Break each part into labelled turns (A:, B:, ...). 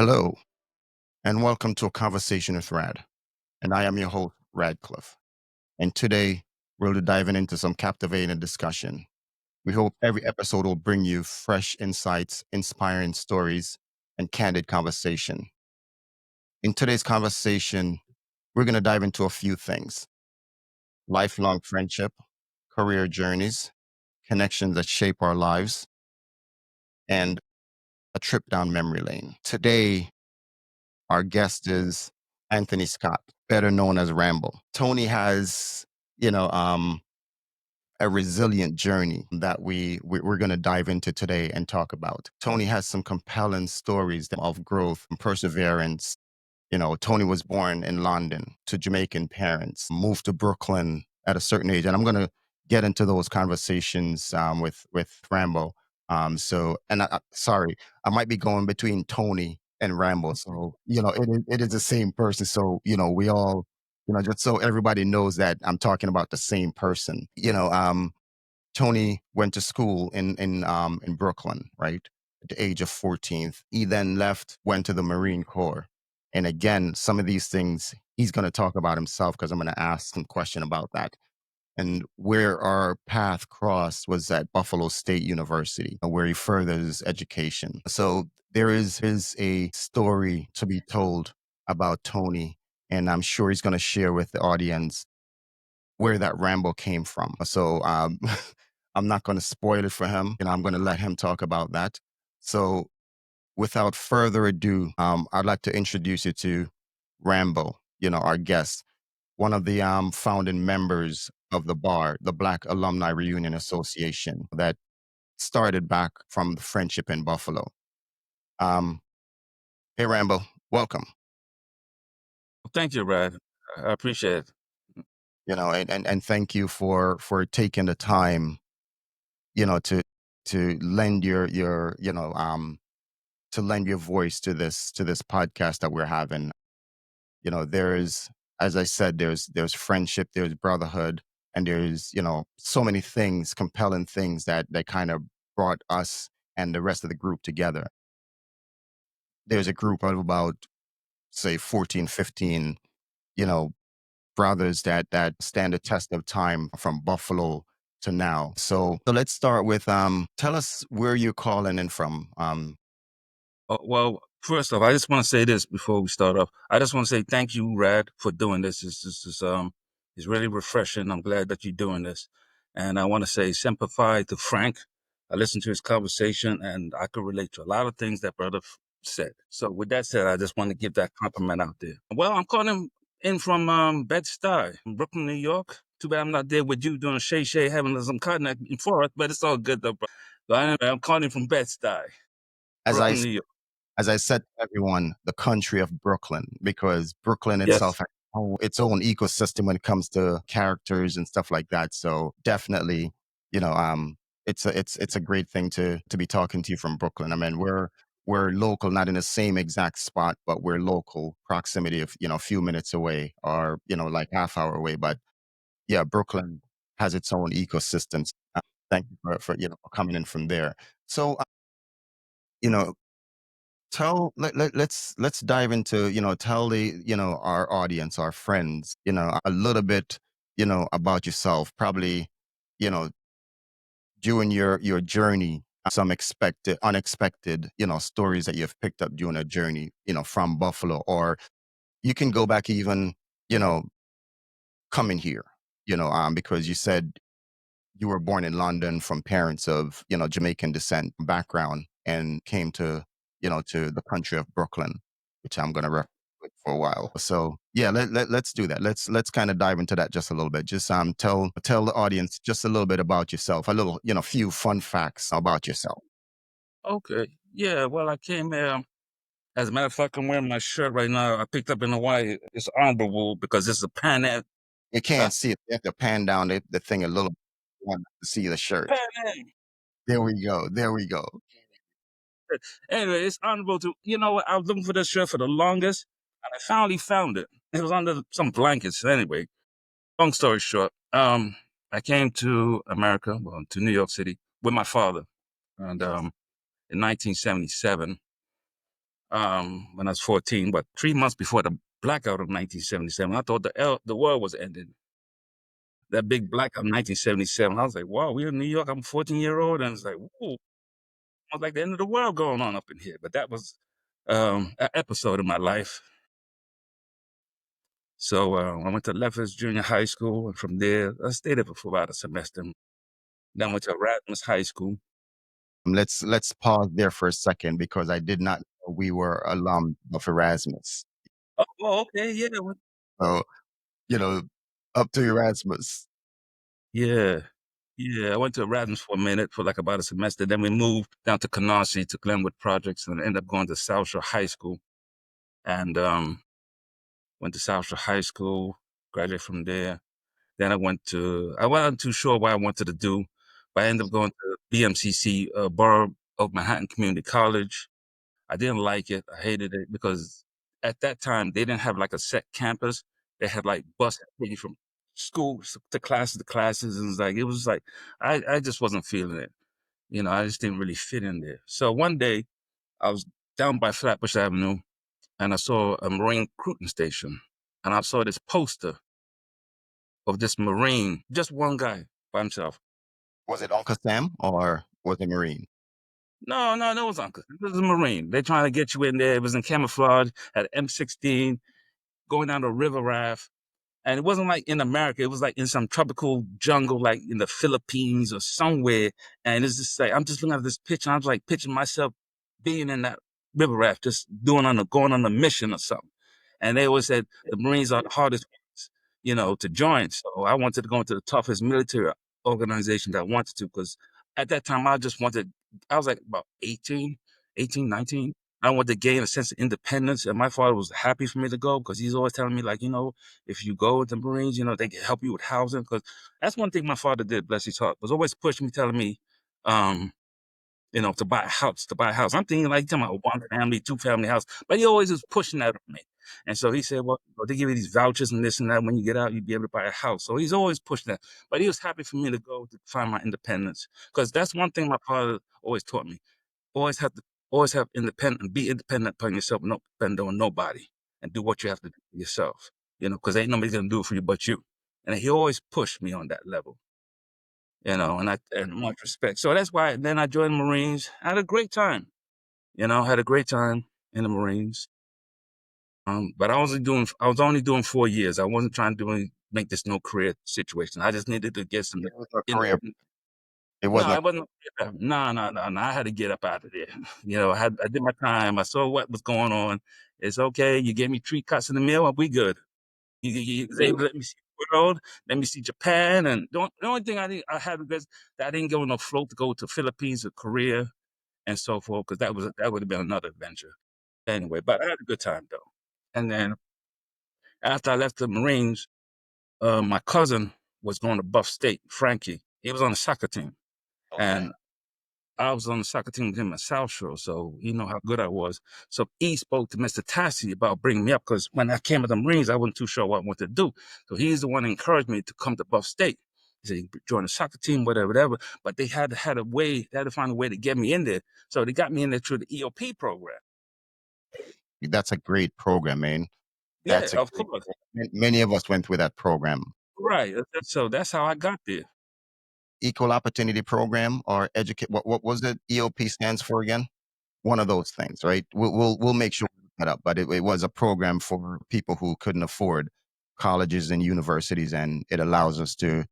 A: Hello, and welcome to a conversation with Rad. And I am your host, Radcliffe. And today, we'll be diving into some captivating discussion. We hope every episode will bring you fresh insights, inspiring stories, and candid conversation. In today's conversation, we're going to dive into a few things: lifelong friendship, career journeys, connections that shape our lives, and a trip down memory lane. Today, our guest is Anthony Scott, better known as Rambo. Tony has, you know, um, a resilient journey that we're going to dive into today and talk about. Tony has some compelling stories of growth and perseverance. Tony was born in London to Jamaican parents, moved to Brooklyn at a certain age, and I'm going to get into those conversations with Rambo. Sorry, I might be going between Tony and Rambo. So it is the same person. So we all just so everybody knows that I'm talking about the same person. Tony went to school in Brooklyn, right? At the age of 14. He then left, went to the Marine Corps. And again, some of these things he's going to talk about himself because I'm going to ask some question about that. And where our path crossed was at Buffalo State University, where he furthered his education. So there is a story to be told about Tony, and I'm sure he's going to share with the audience where that Rambo came from. So I'm not going to spoil it for him, and I'm going to let him talk about that. So without further ado, I'd like to introduce you to Rambo, our guest, one of the founding members of the BAR, the Black Alumni Reunion Association, that started back from the friendship in Buffalo. Um, hey, Rambo, welcome.
B: Thank you, Brad. I appreciate it.
A: And thank you for taking the time, to lend your voice to this podcast that we're having. There's, as I said, there's friendship, there's brotherhood, and there's so many things, compelling things that kind of brought us and the rest of the group together. There's a group of about, say, 14, 15, you know brothers that stand the test of time from Buffalo to now. So let's start with tell us where you're calling in from.
B: Well, first off, I just want to say this before we start off. I just want to say thank you, Rad, for doing this. It's really refreshing. I'm glad that you're doing this, and I want to say sympathize to Frank. I listened to his conversation, and I could relate to a lot of things that brother said. So, with that said, I just want to give that compliment out there. Well, I'm calling in from Bed-Stuy, in Brooklyn, New York. Too bad I'm not there with you doing Shay having some cotton for us, but it's all good though, bro. So anyway, I'm calling from Bed-Stuy,
A: As I
B: Brooklyn, New York.
A: as I said to everyone, the country of Brooklyn, because Brooklyn
B: Yes.
A: itself has its own ecosystem when it comes to characters and stuff like that. So definitely, you know, um, it's a great thing to be talking to you from Brooklyn. I mean, we're local, not in the same exact spot, but we're local, proximity of a few minutes away, or like half hour away. But yeah, Brooklyn has its own ecosystems. Thank you for coming in from there. So you know let's dive into tell the our audience, our friends, a little bit about yourself, probably you know during your journey, some expected unexpected stories that you've picked up during a journey from Buffalo, or you can go back even you know coming here, because you said you were born in London from parents of, Jamaican descent background, and came to the country of Brooklyn, which I'm going to reference for a while. So yeah, let's do that. Let's kind of dive into that just a little bit. Just tell the audience just a little bit about yourself, a little, few fun facts about yourself.
B: Okay. Yeah. Well, I came here. As a matter of fact, I'm wearing my shirt right now. I picked up in Hawaii. It's honorable because it's a Pan Am.
A: You
B: Huh?
A: can't see it. You have to pan down the thing a little bit. You want to see the shirt.
B: Pan Am.
A: There we go. There we go.
B: Anyway, it's honorable to, you know what? I was looking for this shirt for the longest and I finally found it. It was under some blankets. Anyway, long story short, I came to America, well, to New York City with my father. And in 1977, when I was 14, but 3 months before the blackout of 1977. I thought the world was ending. That big blackout of 1977. I was like, wow, we're in New York. I'm a 14-year-old. And it's like, whoa, it was like the end of the world going on up in here. But that was an episode of my life. So I went to Lefferts Junior High School. And from there, I stayed there for about a semester. Then went to Rasmus High School.
A: Let's pause there for a second because I did not know we were alum of Erasmus.
B: Oh, okay. Yeah.
A: So, you know, up to Erasmus.
B: Yeah. Yeah. I went to Erasmus for a minute for like about a semester. Then we moved down to Canarsie to Glenwood Projects and ended up going to South Shore High School. And went to South Shore High School, graduated from there. Then I wasn't too sure what I wanted to do, but I ended up going to BMCC, Borough of Manhattan Community College. I didn't like it. I hated it because at that time they didn't have like a set campus. They had like buses taking you from school to classes. And it was like, I just wasn't feeling it. I just didn't really fit in there. So one day I was down by Flatbush Avenue and I saw a Marine recruiting station. And I saw this poster of this Marine, just one guy by himself.
A: Was it Uncle Sam or was it Marine?
B: No, it was Uncle. It was a Marine. They're trying to get you in there. It was in camouflage, had an M16, going down the river raft. And it wasn't like in America. It was like in some tropical jungle, like in the Philippines or somewhere. And it's just like, I'm just looking at this picture. I was like picturing myself being in that river raft, just going on a mission or something. And they always said the Marines are the hardest ones, to join. So I wanted to go into the toughest military organization that I wanted to, because at that time I was like about 18, 19. I wanted to gain a sense of independence. And my father was happy for me to go because he's always telling me, like, if you go with the Marines, they can help you with housing. Because that's one thing my father did, bless his heart, was always pushing me, telling me, um, to buy a house, I'm thinking like, talking about one family, two family house, but he always was pushing that on me. And so he said, well, they give you these vouchers and this and that. When you get out, you'll be able to buy a house. So he's always pushing that. But he was happy for me to go to find my independence, because that's one thing my father always taught me. Always have to, always have independent, be independent upon yourself, not depend on nobody, and do what you have to do for yourself, because ain't nobody going to do it for you but you. And he always pushed me on that level, and much respect. So that's why then I joined the Marines. I had a great time, had a great time in the Marines. But I was only doing 4 years. I wasn't trying to make this no career situation. I just needed to get some
A: It was a
B: in.
A: career. It
B: No,
A: wasn't
B: I wasn't. No. I had to get up out of there. I did my time. I saw what was going on. It's okay. You gave me 3 cuts in the meal. We good. You was able to let me see the world. Let me see Japan. And the only thing I had was that I didn't go on a float to go to Philippines or Korea and so forth, because that would have been another adventure. Anyway, but I had a good time though. And then after I left the Marines, my cousin was going to Buff State. Frankie. He was on the soccer team.
A: okay.
B: And I was on the soccer team with him at South Shore, so you know how good I was. So he spoke to Mr. Tassi about bringing me up, because when I came to the Marines, I wasn't too sure what I wanted to do. So he's the one that encouraged me to come to Buff State. He said, join the soccer team, whatever. But they had to find a way to get me in there. So they got me in there through the EOP program.
A: That's a great program, man.
B: Yeah,
A: That's a
B: of
A: great
B: course.
A: program. Many of us went through that program.
B: Right. So that's how I got there.
A: Equal opportunity program or educate. What was it? EOP stands for again? One of those things, right? We'll make sure we look that up. But it was a program for people who couldn't afford colleges and universities, and it allows us to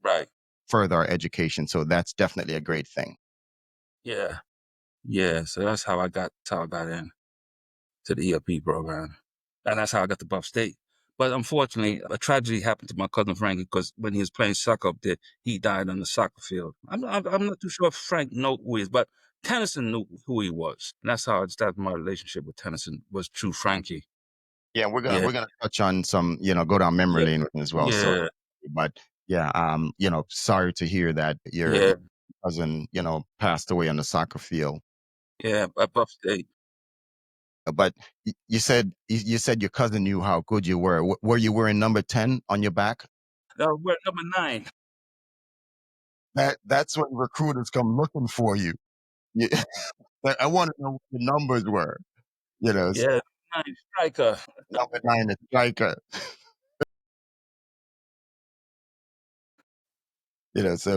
B: Right.
A: further our education. So that's definitely a great thing.
B: Yeah. Yeah. So that's how I got in to the EOP program. And that's how I got to Buff State. But unfortunately, a tragedy happened to my cousin Frankie, because when he was playing soccer up there, he died on the soccer field. I'm not too sure if Frank knew who he is, but Tennyson knew who he was. And that's how I started my relationship with Tennyson, was through Frankie.
A: Yeah, we're gonna
B: Yeah,
A: we're gonna touch on some, go down memory
B: yeah,
A: lane as well. So,
B: yeah,
A: but yeah, sorry to hear that your
B: yeah,
A: cousin, passed away on the soccer field.
B: yeah, at Buff State.
A: But you said your cousin knew how good you were. Were you wearing number 10 on your back?
B: We're number 9.
A: That's when recruiters come looking for you. Yeah, I want to know what the numbers were. So
B: Yeah, nice striker.
A: number nine, the striker. So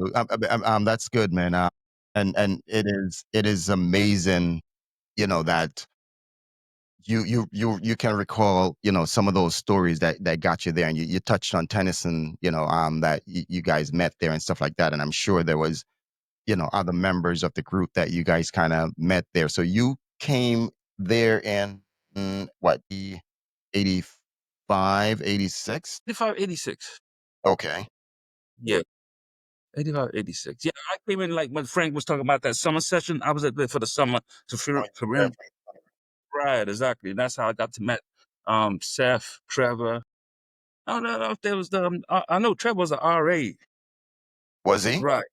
A: that's good, man. And it is amazing, that you can recall, some of those stories that got you there, and you touched on Tennyson, that you guys met there and stuff like that, and I'm sure there was, other members of the group that you guys kind of met there. So you came there in what, the 85, 86?
B: 85, 86.
A: Okay.
B: Yeah, 85, 86. Yeah, I came in like when Frank was talking about that summer session. I was at there for the summer to
A: Oh,
B: for
A: definitely.
B: right, exactly. And that's how I got to met Seth, Trevor. I don't know if there was the I know Trevor was an RA.
A: Was he?
B: Right.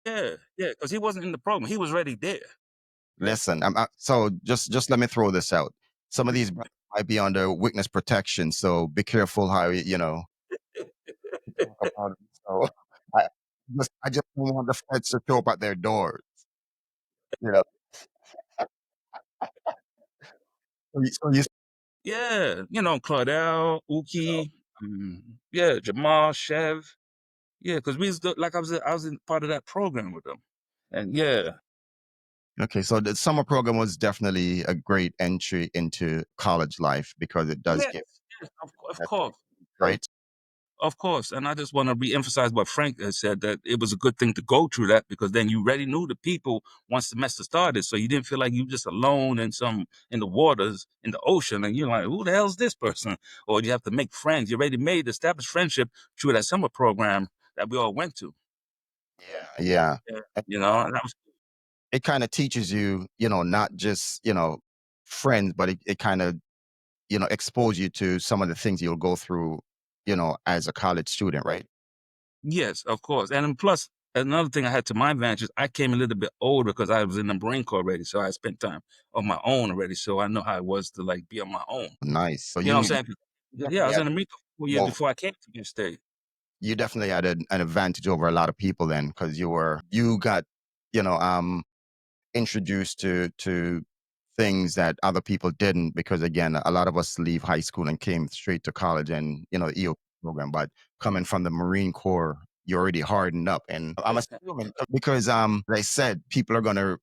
B: Yeah, yeah, because he wasn't in the program. He was already there.
A: Listen, so just let me throw this out. Some of these brothers might be under witness protection, so be careful how you talk about it. So I I just don't want the feds to show up at their doors. You know, so you
B: Yeah, Claudel, Uki, yeah, Jamal, Chev. Yeah, because like I was in part of that program with them. And yeah.
A: okay? So the summer program was definitely a great entry into college life because it does
B: Yes,
A: give
B: yes, of
A: that
B: course.
A: right.
B: Of course. And I just want to re-emphasize what Frank has said, that it was a good thing to go through that because then you already knew the people once semester started. So you didn't feel like you were just alone in the waters, in the ocean, and you're like, who the hell's this person? Or you have to make friends. You already made established friendship through that summer program that we all went to.
A: Yeah,
B: Yeah.
A: and
B: And that was
A: it kind of teaches you, not just friends, but it kind of expose you to some of the things you'll go through, as a college student, right?
B: yes, of course. And then plus another thing I had to my advantage is I came a little bit older because I was in the Marine Corps already. So I spent time on my own already. So I know how it was to like be on my own.
A: Nice. So
B: You know
A: you
B: what I'm saying? Yeah, I
A: definitely
B: was
A: had
B: in the Marine Corps for 4 years
A: well,
B: before I came to New State.
A: you definitely had an advantage over a lot of people then because you got, you know, introduced to things that other people didn't because again, a lot of us leave high school and came straight to college and EO program, but coming from the Marine Corps, you're already hardened up. And I'm assuming because like I said, people are gonna,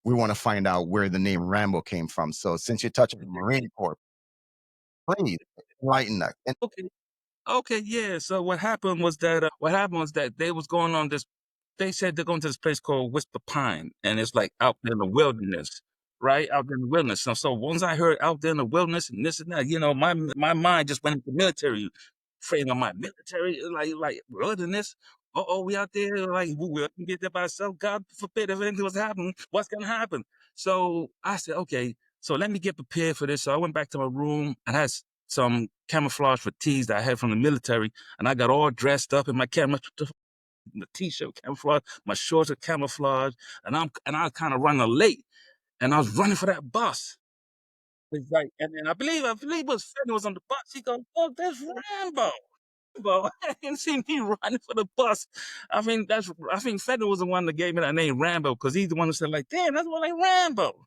A: we want to find out where the name Rambo came from. So since you touched on the Marine Corps, please enlighten us. And
B: Okay. Okay, yeah. So what happened was that they was going on this. They said they're going to this place called Whisper Pine, and it's like out there in the wilderness, right out there in the wilderness. So once I heard out there in the wilderness and this and that, my mind just went into military, frame of my military, like wilderness. We out there like we can get there by ourselves. God forbid if anything was happening, what's gonna happen? So I said, okay, so let me get prepared for this. So I went back to my room and had some camouflage fatigues that I had from the military, and I got all dressed up in my my t-shirt camouflage, my shorts are camouflage, and I was kind of running late, and I was running for that bus. It's like, and then I believe it was Fenton was on the bus. He goes, "Oh, that's Rambo." I didn't see me running for the bus. I think Fenton was the one that gave me that name Rambo because he's the one who said like, "Damn, that's what like Rambo."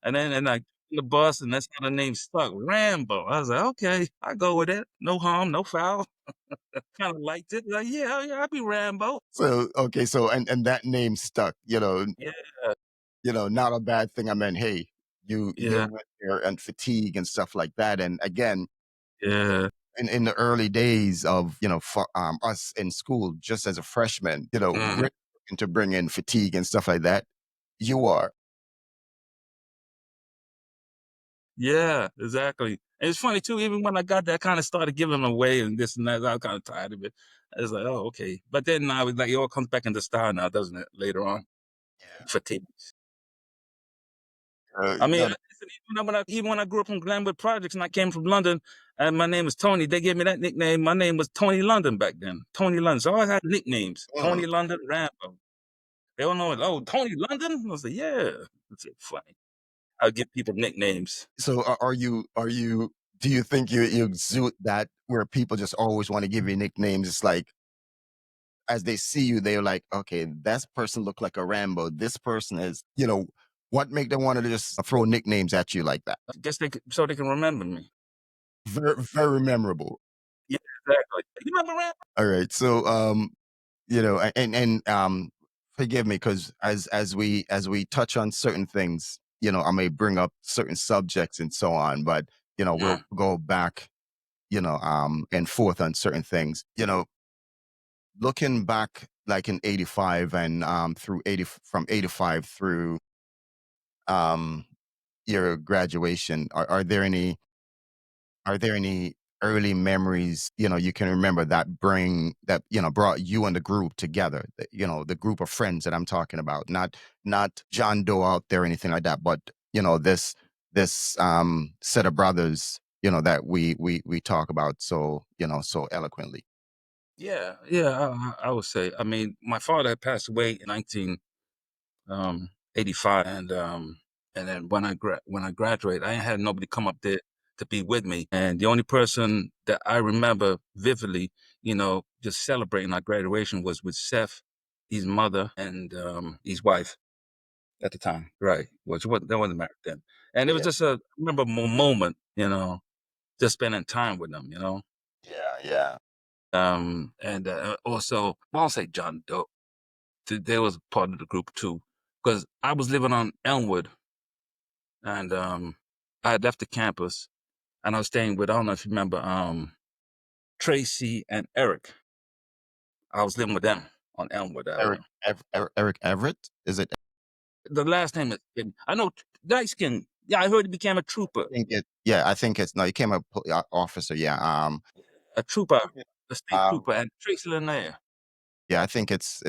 B: And I the bus, and that's how the name stuck, Rambo. I was like, okay, I go with it. No harm, no foul. Kind of liked it. Like, yeah, yeah, I'll be Rambo.
A: so okay, so and that name stuck,
B: Yeah,
A: not a bad thing. I mean, hey, you
B: yeah,
A: went there and fatigue and stuff like that. And again,
B: yeah.
A: in the early days of for us in school, just as a freshman,
B: Mhm.
A: we're looking to bring in fatigue and stuff like that. You are
B: Yeah, exactly. And it's funny too. Even when I got there, I kind of started giving away and this and that. I was kind of tired of it. I was like, oh, okay. But then now it's like it all comes back into style now, doesn't it? Later on, fatigue. I mean,
A: no,
B: listen, even when I grew up in Glenwood Projects and I came from London and my name was Tony, they gave me that nickname. My name was Tony London back then. Tony London. So I always had nicknames.
A: mm.
B: Tony London, Rambo. They all know it. Oh, Tony London? I was like, yeah. That's it. Funny. I'll give people nicknames.
A: So are you do you think you exude that where people just always want to give you nicknames? It's like as they see you, they're like, okay, that person look like a Rambo. This person is, What make them want to just throw nicknames at you like that?
B: I guess so they can remember me.
A: Very memorable.
B: Yeah, exactly. You remember Rambo?
A: All right. So, forgive me because as we touch on certain things, I may bring up certain subjects and so on, but we'll
B: Mm.
A: go back, and forth on certain things. Looking back like in 85 and through 80 from 85 through um your graduation, are there any early memories, you can remember that brought you and the group together, the group of friends that I'm talking about, not John Doe out there or anything like that, but this set of brothers, that we talk about so eloquently.
B: Yeah, yeah, I would say. I mean, my father had passed away in 1985, and then when I graduated, I ain't had nobody come up there to be with me, and the only person that I remember vividly, just celebrating our graduation was with Seth, his mother, and his wife at the time, right? Which was they wasn't married then, and it was
A: Yeah,
B: just a memorable moment, just spending time with them.
A: yeah, yeah.
B: And also, I won't say John Doe. They was part of the group too, because I was living on Elmwood, and I had left the campus, and I was staying with, I don't know if you remember, Tracy and Eric. I was living with them on Elmwood
A: Eric
B: Avenue.
A: Eric Everett, is it?
B: The last name is I know light skin. Yeah, I heard he became a
A: I
B: trooper,
A: think I think it's no, he came a officer. Yeah.
B: a trooper,
A: Okay.
B: a state
A: um
B: trooper, and Tracy Lanier.
A: yeah, I think it's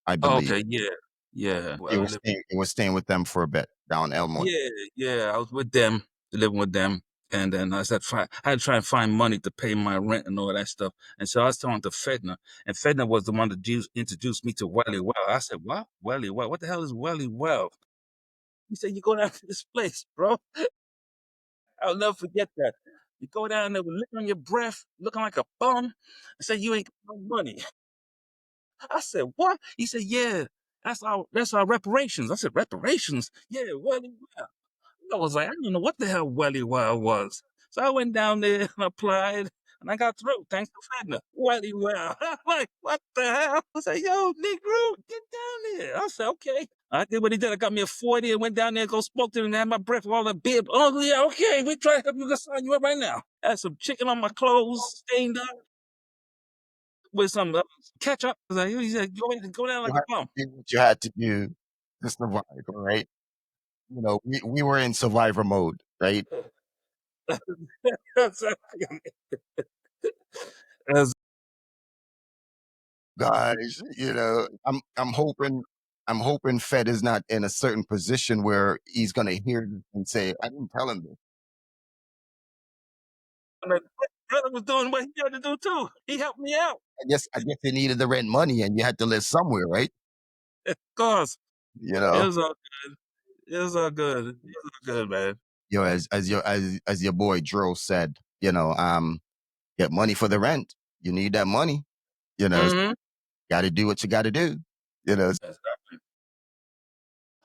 A: I
B: Oh,
A: believe
B: okay, yeah, yeah.
A: he
B: Well, I
A: was
B: lived
A: staying with them for a bit down Elmwood.
B: Yeah, yeah, I was with them, living with them, and then I said, I had to try and find money to pay my rent and all that stuff. And so I was talking to Fedna, and Fedna was the one that introduced me to Welly Well. I said, "What? Welly Well? What the hell is Welly Well?" He said, "You go down to this place, bro. I'll never forget that. You go down there with liquor on your breath, looking like a bum, and say you ain't got no money." I said, "What?" He said, "Yeah, that's our reparations." I said, "Reparations? Yeah, Welly Well." I was like, I don't know what the hell Welly Well was. So I went down there and applied, and I got through. Thanks to Fedna. Welly Well. I'm like, what the hell? I said, yo, Negro, get down there. I said, okay. I did what he did. I got me a 40 and went down there and go spoke to him and had my breath with all the beer. Oh, yeah, okay. We try to help you. Let's sign you up right now. Had some chicken on my clothes, stained up with some ketchup. I was like, he said, go down
A: You
B: like a
A: had to
B: bum.
A: do what you had to do to survive, right? We were in survivor mode, right?
B: As
A: Guys, I'm hoping Fed is not in a certain position where he's gonna hear this and say, I didn't tell him this.
B: my brother was doing what he had to do too. He helped me out.
A: I guess they needed the rent money and you had to live somewhere, right?
B: Of course.
A: You
B: It
A: know,
B: was all it was all good. It was all good, man.
A: as your boy Dro said, get money for the rent. You need that money.
B: Mhm.
A: Got to do what you got to do. You know.
B: Exactly.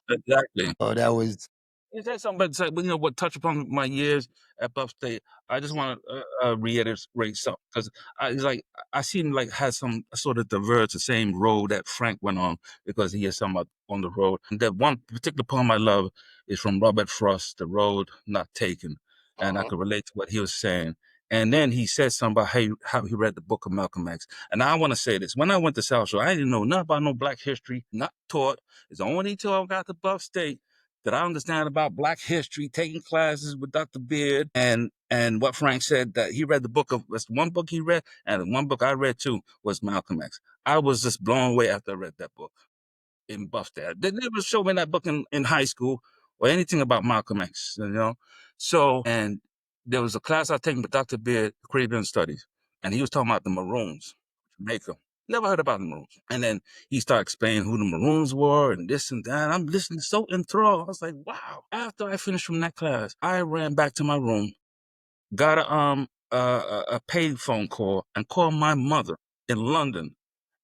B: Exactly.
A: Oh, that was
B: Is that something but say, what touch upon my years at Buff State? I just want to reiterate something because it's like I seen like had some sort of diverge the same road that Frank went on because he is somewhat on the road. And that one particular poem I love is from Robert Frost, "The Road Not Taken," and I
A: uh
B: could relate to what he was saying. And then he said something about how he read the book of Malcolm X. And I want to say this: when I went to South Shore, I didn't know nothing about no Black history, not taught. It's only until I got to Buff State that I understand about Black history, taking classes with Dr. Beard, and what Frank said that he read the book of that's one book he read, and the one book I read too was Malcolm X. I was just blown away after I read that book in Buffalo. They never showed me that book in high school or anything about Malcolm X. So and there was a class I taken with Dr. Beard, Caribbean Studies, and he was talking about the Maroons, Jamaica. Never heard about the Maroons. And then he started explaining who the Maroons were and this and that. I'm listening so enthralled. I was like, wow. After I finished from that class, I ran back to my room, got a paid phone call, and called my mother in London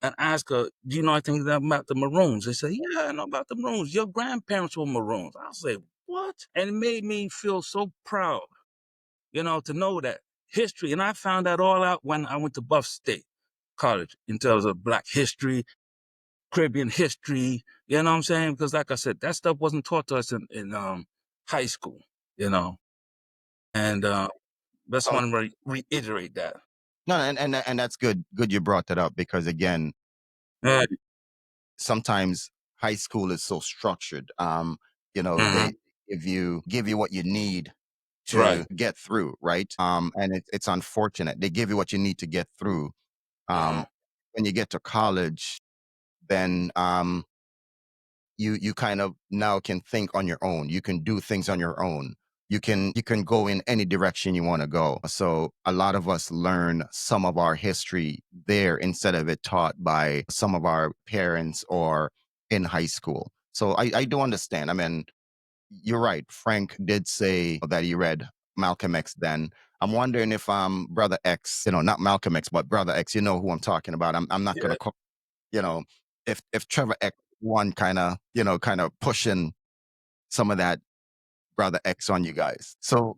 B: and ask her, "Do you know anything about the Maroons?" They say, "Yeah, I know about the Maroons. Your grandparents were Maroons." I say, "What?" And it made me feel so proud, to know that history. And I found that all out when I went to Buff State College in terms of Black history, Caribbean history. You know what I'm saying? Because, like I said, that stuff wasn't taught to us in high school. You know, and just
A: Oh,
B: want to reiterate that.
A: no, and that's good. Good you brought that up because again,
B: Yeah.
A: sometimes high school is so structured.
B: Mhm.
A: They give you what you need to
B: Right.
A: get through, right? And it's unfortunate. They give you what you need to get through.
B: Uh-huh.
A: When you get to college, then you kind of now can think on your own. You can do things on your own. You can go in any direction you want to go. So a lot of us learn some of our history there instead of it taught by some of our parents or in high school. So I do understand. I mean, you're right. Frank did say that he read Malcolm X then. I'm wondering if Brother X, not Malcolm X, but Brother X, you know who I'm talking about. I'm not gonna
B: Yeah.
A: call, you know, if Trevor X one kind of pushing some of that Brother X on you guys. So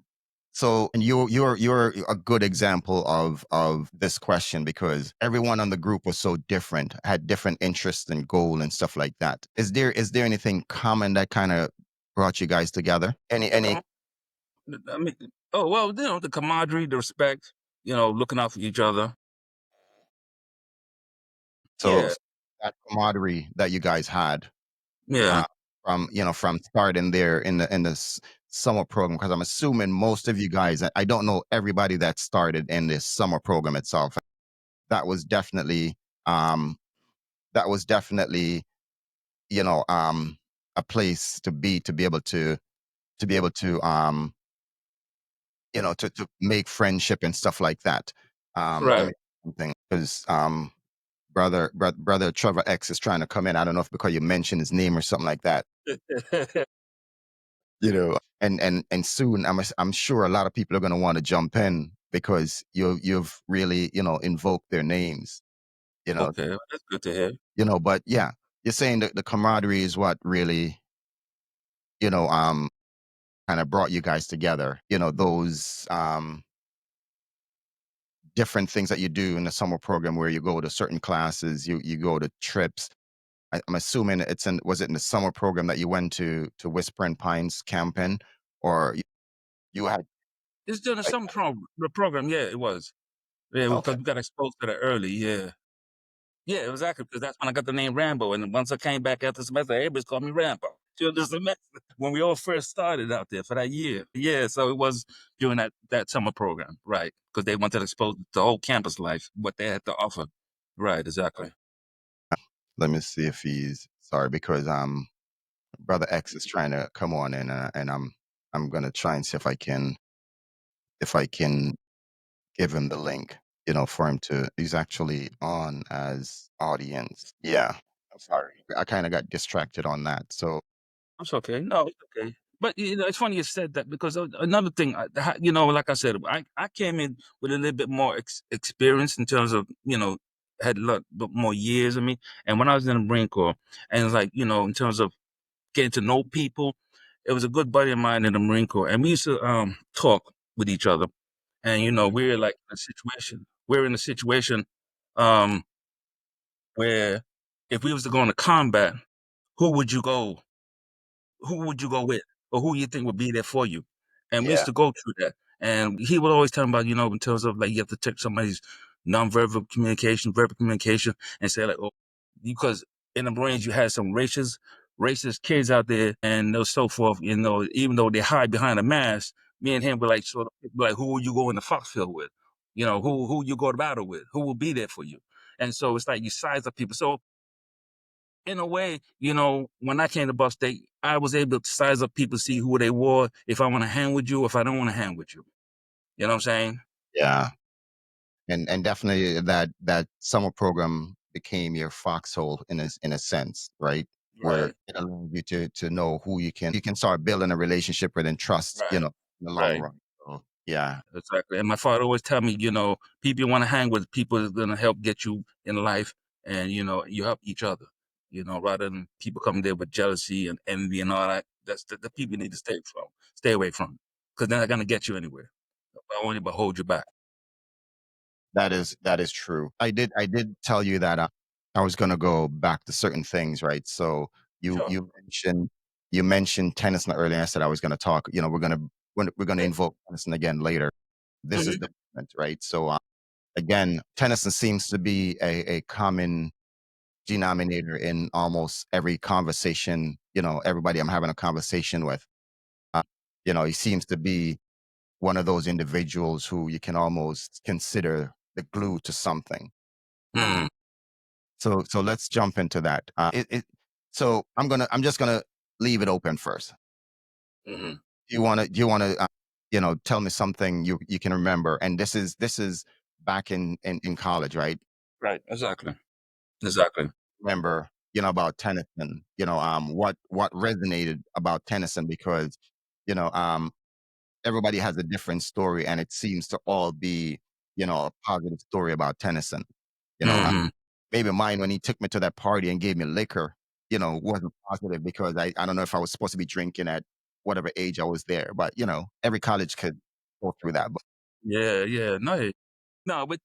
A: and you're a good example of this question because everyone on the group was so different, had different interests and goal and stuff like that. Is there anything common that kind of brought you guys together? Any
B: Come on. I mean, oh well, the camaraderie, the respect, looking out for each other.
A: so
B: Yeah.
A: that camaraderie that you guys had
B: Yeah.
A: uh, from starting there in the summer program because I'm assuming most of you guys I don't know everybody that started in this summer program itself. That was definitely um that was definitely you know a place to be able to to make friendship and stuff like that. Let
B: Right.
A: me something because brother Trevor X is trying to come in. I don't know if because you mentioned his name or something like that. And soon I'm sure a lot of people are going to want to jump in because you've really invoked their names. You know,
B: Okay, well, that's good to hear.
A: but yeah, you're saying that the camaraderie is what really you know um kind of brought you guys together. Those different things that you do in the summer program where you go to certain classes, you go to trips. I'm assuming was it in the summer program that you went to Whispering Pines camping, or you had
B: It's during the
A: like,
B: summer the program. Yeah, it was. Yeah,
A: okay.
B: because we got exposed to that early. Yeah. Yeah, exactly. Because that's when I got the name Rambo. And once I came back after the semester, everybody's called me Rambo. During the semester, when we all first started out there for that year. Yeah, so it was during that summer program, right? Because they wanted to expose the whole campus life, what they had to offer. Right, exactly.
A: Let me see if he's sorry because brother X is trying to come on and I'm gonna try and see if I can give him the link, for him to. He's actually on as audience. Yeah, I'm sorry. I kind of got distracted on that. So
B: It's okay. No, it's okay. But it's funny you said that because another thing, like I said, I came in with a little bit more experience in terms of had a lot more years of me. And when I was in the Marine Corps, and it's like in terms of getting to know people, it was a good buddy of mine in the Marine Corps, and we used to talk with each other. And we're like in a situation. We're in a situation um, where if we was to go into combat, who would you go who would you go with or who you think would be there for you? And we used
A: yeah,
B: to go through that. And he would always tell me about, in terms of like you have to check somebody's nonverbal communication, verbal communication, and say like, oh, because in the Marines you had some racist kids out there and so forth, even though they hide behind a mask, me and him were like sort of like who will you go in the Foxfield with? Who you go to battle with? Who will be there for you? And so it's like you size up people. So in a way, when I came to Buff State, I was able to size up people, see who they were, if I want to hang with you, if I don't want to hang with you. You know what I'm saying?
A: yeah, and definitely that summer program became your foxhole in a sense, right? Where
B: Right,
A: it allowed you to know who you can start building a relationship with and trust,
B: right,
A: in the long
B: right.
A: run. So yeah,
B: Exactly. And my father always tell me, people you want to hang with, people that's gonna help get you in life. and you help each other. Rather than people coming there with jealousy and envy and all that. That's the people you need to stay away from, because they're not gonna get you anywhere. They'll only but hold you back.
A: That is true. I did tell you that I was going to go back to certain things, right? So you
B: Sure.
A: you mentioned you mentioned Tennyson earlier. I said I was going to talk. We're going to
B: Yeah.
A: invoke Tennyson again later. This is
B: Mhm.
A: the moment, right? So again, Tennyson seems to be a common denominator in almost every conversation. Everybody I'm having a conversation with. Uh, he seems to be one of those individuals who you can almost consider the glue to something.
B: Mhm.
A: So let's jump into that. So I'm just gonna leave it open first.
B: Mhm.
A: Do you want to tell me something you can remember? And this is back in college, right?
B: Right. Exactly. Exactly.
A: Remember, about Tennyson. What resonated about Tennyson because you know everybody has a different story, and it seems to all be a positive story about Tennyson. You know,
B: Mhm.
A: maybe mine when he took me to that party and gave me liquor, wasn't positive because I don't know if I was supposed to be drinking at whatever age I was there, but every college could go through that. But
B: Yeah, yeah. No, but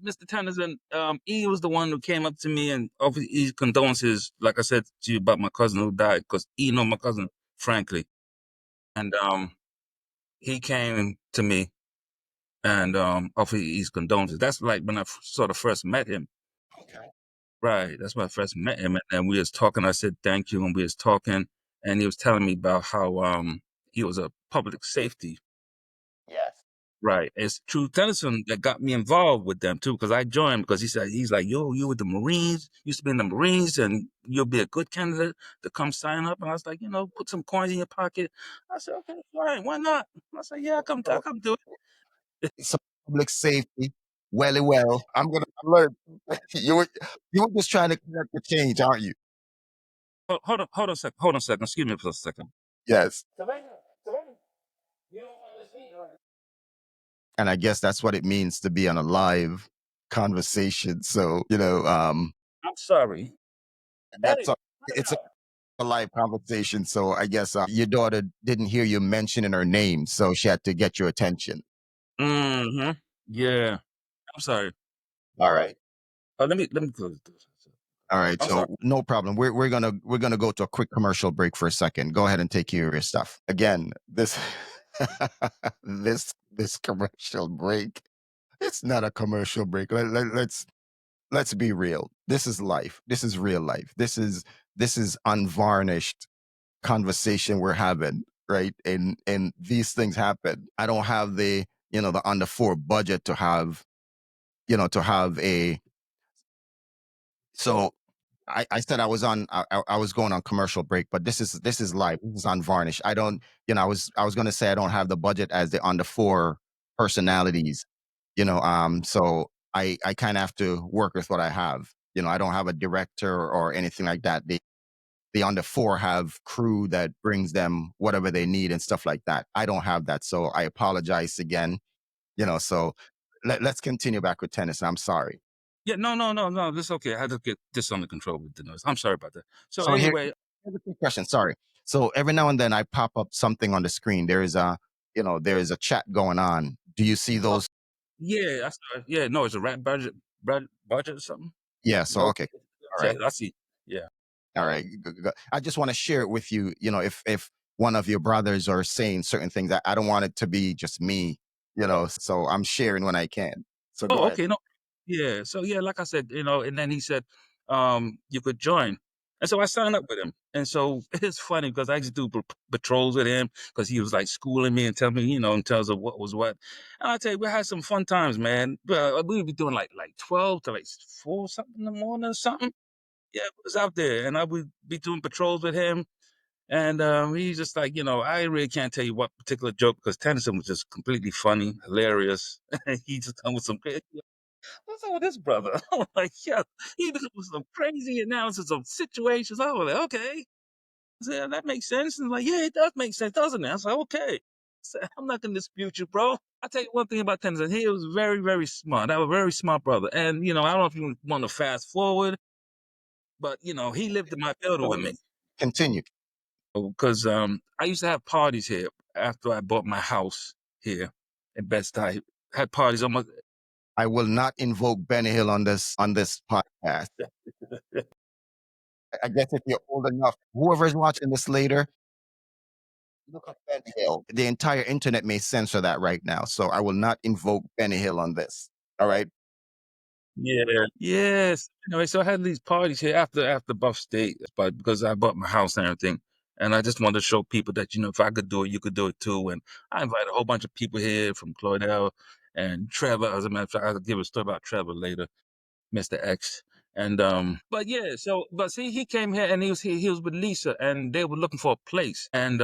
B: Mr. Tennyson, he was the one who came up to me and offered his condolences, like I said to you about my cousin who died, because he know my cousin, frankly. And he came to me and offered his condolences. That's like when I sort of first met him.
A: okay.
B: Right. That's when I first met him. And we was talking. I said thank you, and we was talking, and he was telling me about how he was a public safety.
A: Yes.
B: Right. It's True Tennyson that got me involved with them too, because I joined because he's like, yo, you with the Marines, used to be in the Marines, and you'll be a good candidate to come sign up. And I was like, put some coins in your pocket. I said, okay, fine, why not? I said, yeah, I'll
A: So,
B: come do it.
A: so public safety, well. I'm gonna learn. You were just trying to correct the change, aren't you?
B: Hold on a second. Hold on a second. Excuse me for a second.
A: Yes.
B: Savannah, Savannah, you don't want to see her.
A: And I guess that's what it means to be on a live conversation. So,
B: I'm sorry.
A: that's
B: Eddie,
A: a,
B: bring
A: it's
B: her.
A: a live conversation. So I guess your daughter didn't hear you mentioning her name, so she had to get your attention.
B: Mm-hmm. Yeah. I'm sorry.
A: All right.
B: Let me close this.
A: All right.
B: I'm sorry.
A: So no problem. We're gonna go to a quick commercial break for a second. Go ahead and take care of your stuff. Again, this this commercial break. It's not a commercial break. Let's be real. This is life. This is real life. This is unvarnished conversation we're having, right? And these things happen. I don't have the under four budget to have a so I said I was going on commercial break, but this is live. This is unvarnished. I don't I was gonna say I don't have the budget as the under four personalities, so I kind of have to work with what I have. I don't have a director or anything like that. The under four have crew that brings them whatever they need and stuff like that. I don't have that, so I apologize again. So let's continue back with tennis. I'm sorry.
B: Yeah, no, no, no, no. This okay. I had to get this under control with the noise. I'm sorry about that. So
A: So
B: anyway,
A: here's a quick question. Sorry. So every now and then I pop up something on the screen. There is a chat going on. Do you see
B: oh,
A: those?
B: yeah, I saw it. Yeah, no, it's a rat budget or something.
A: Yeah. So
B: No,
A: okay. All
B: yeah,
A: right.
B: I see. Yeah.
A: All right. I just want to share it with you. If one of your brothers are saying certain things, I don't want it to be just me. So I'm sharing when I can. So go
B: Oh,
A: ahead.
B: okay. No. Yeah. So yeah, like I said, and then he said, you could join. And so I signed up with him. And so it's funny because I used to do patrols with him because he was like schooling me and telling me, in terms of what was what. And I tell you, we had some fun times, man. But we would be doing like 12 to like 4 something in the morning or something. Yeah, we was out there and I would be doing patrols with him. And he's just like, I really can't tell you what particular joke because Tennyson was just completely funny, hilarious. He just come with some crazy. What's up with this brother? I'm like, yeah, he just with some crazy analysis of situations. I was like, okay. I said, that makes sense. And like, yeah, it does make sense, doesn't it? I was like, okay. I'm not gonna dispute you, bro. I tell you one thing about Tennyson. He was very, very smart. I was a very smart brother. And I don't know if you want to fast forward, but he lived in my building with me.
A: Continue.
B: Because I used to have parties here after I bought my house here in Bed-Stuy. Had parties almost.
A: I will not invoke Benny Hill on this podcast. I guess if you're old enough, whoever's watching this later, look up Benny Hill. The entire internet may censor that right now, so I will not invoke Benny Hill on this. All right.
B: Yeah. Yes. Anyway, so I had these parties here after Buff State, but because I bought my house and everything. And I just wanted to show people that, if I could do it, you could do it too. And I invited a whole bunch of people here from Claudel and Trevor. As a matter of fact, I'll give a story about Trevor later. Mr. X. And but yeah, but see, he came here and he was with Lisa and they were looking for a place. And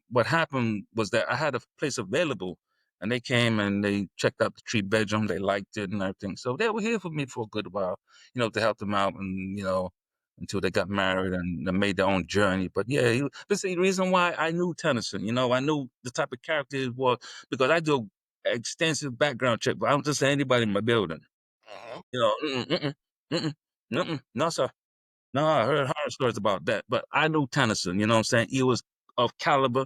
B: what happened was that I had a place available and they came and they checked out the 3 bedroom, they liked it and everything. So they were here for me for a good while, to help them out and until they got married and they made their own journey. But yeah, but see, the reason why I knew Tennyson, I knew the type of character he was because I do extensive background check, but I don't just say anybody in my building.
A: Mhm.
B: Mm-mm, mm-mm, mm-mm, mm-mm. No, sir. No, I heard horror stories about that, but I knew Tennyson, you know what I'm saying? He was of caliber,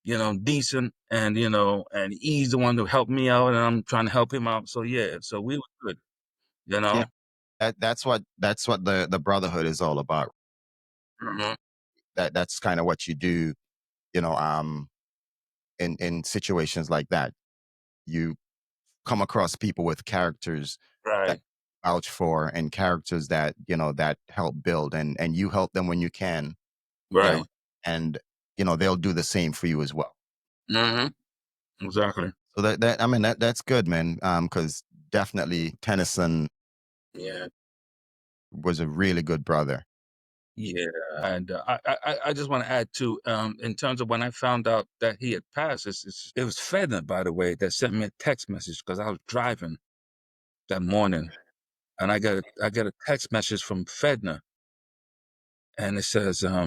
B: decent, and he's the one who helped me out, and I'm trying to help him out. So yeah, so we were good, you
A: Yeah,
B: know?
A: that's what the brotherhood is all about.
B: Mhm.
A: That's kind of what you do, you know, in situations like that. You come across people with characters that
B: Right,
A: vouch for and characters that that help build and you help them when you can, you know,
B: right.
A: and they'll do the same for you as well.
B: Mhm. Exactly.
A: So that I mean that's good, man. Because definitely Tennyson
B: Yeah.
A: was a really good brother.
B: Yeah, and I just want to add too, in terms of when I found out that he had passed, it was Fedna, by the way, that sent me a text message because I was driving that morning. And I get a text message from Fedna, and it says, "I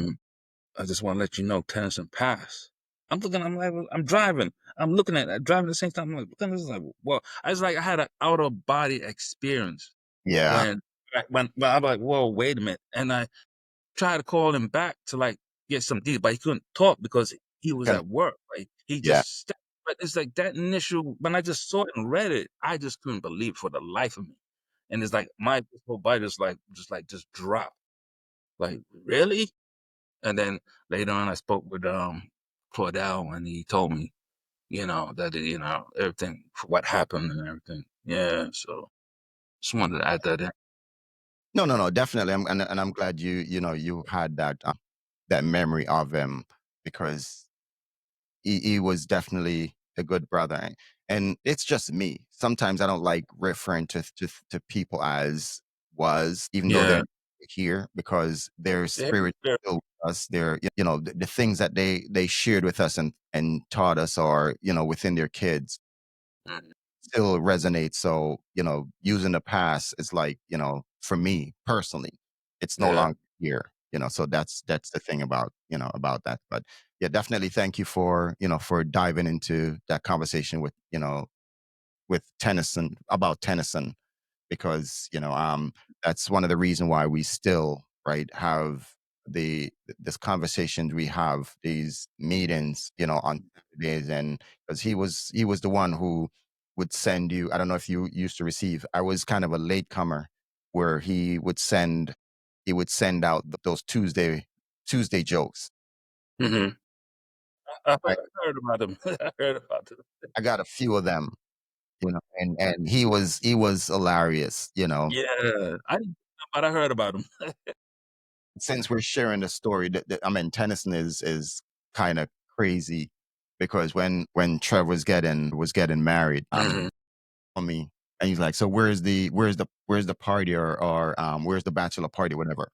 B: just want to let you know Tennyson passed." I'm like, I'm driving. I'm looking at it, driving at the same time. I'm like, looking at this, like, well, I was like, I had an out of body experience
A: Yeah.
B: when I'm like, whoa, wait a minute, and I tried to call him back to like get some details, but he couldn't talk because he was
A: Can
B: at work. Like he
A: yeah.
B: just, but it's like that initial when I just saw it and read it, I just couldn't believe for the life of me. And it's like my whole body just dropped. Like, really? And then later on I spoke with Claudel and he told me, that everything what happened and everything. Yeah, so just wanted to add that in.
A: No, no, no, definitely. And I'm glad you had that memory of him because he was definitely a good brother. And it's just me. Sometimes I don't like referring to people as was, even though
B: Yeah.
A: they're here because their
B: Yeah.
A: spirit is still with us. They're the things that they shared with us and taught us or within their kids
B: Mhm.
A: still resonates. So, using the past is like, for me personally, it's no
B: Yeah.
A: longer here, so that's the thing about that. But yeah, definitely thank you for diving into that conversation with Tennyson about Tennyson because that's one of the reason why we still right have this conversations we have these meetings on days and because he was the one who would send you. I don't know if you used to receive. I was kind of a latecomer where he would send out those Tuesday jokes.
B: Mhm. I
A: I,
B: heard about him. I heard about him.
A: I got a few of them, and he was hilarious,
B: Yeah, I didn't know, but I heard about him.
A: since we're sharing the story, I mean, Tennyson is kind of crazy because when Trevor was getting married,
B: Mhm.
A: on me, and he's like, "So where's the party or where's the bachelor party, whatever?"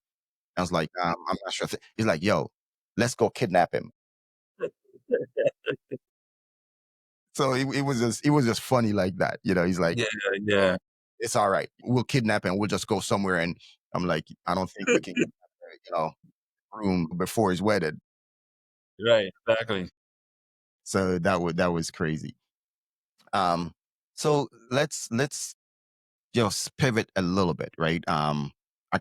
A: I was like, "I'm not sure." He's like, "Yo, let's go kidnap him." So it was just funny like that, He's like,
B: Yeah, yeah.
A: "It's all right, we'll kidnap him. We'll just go somewhere." And I'm like, "I don't think we can get room before he's wedded."
B: Right, exactly.
A: So that was crazy. Um, so let's just pivot a little bit, right? I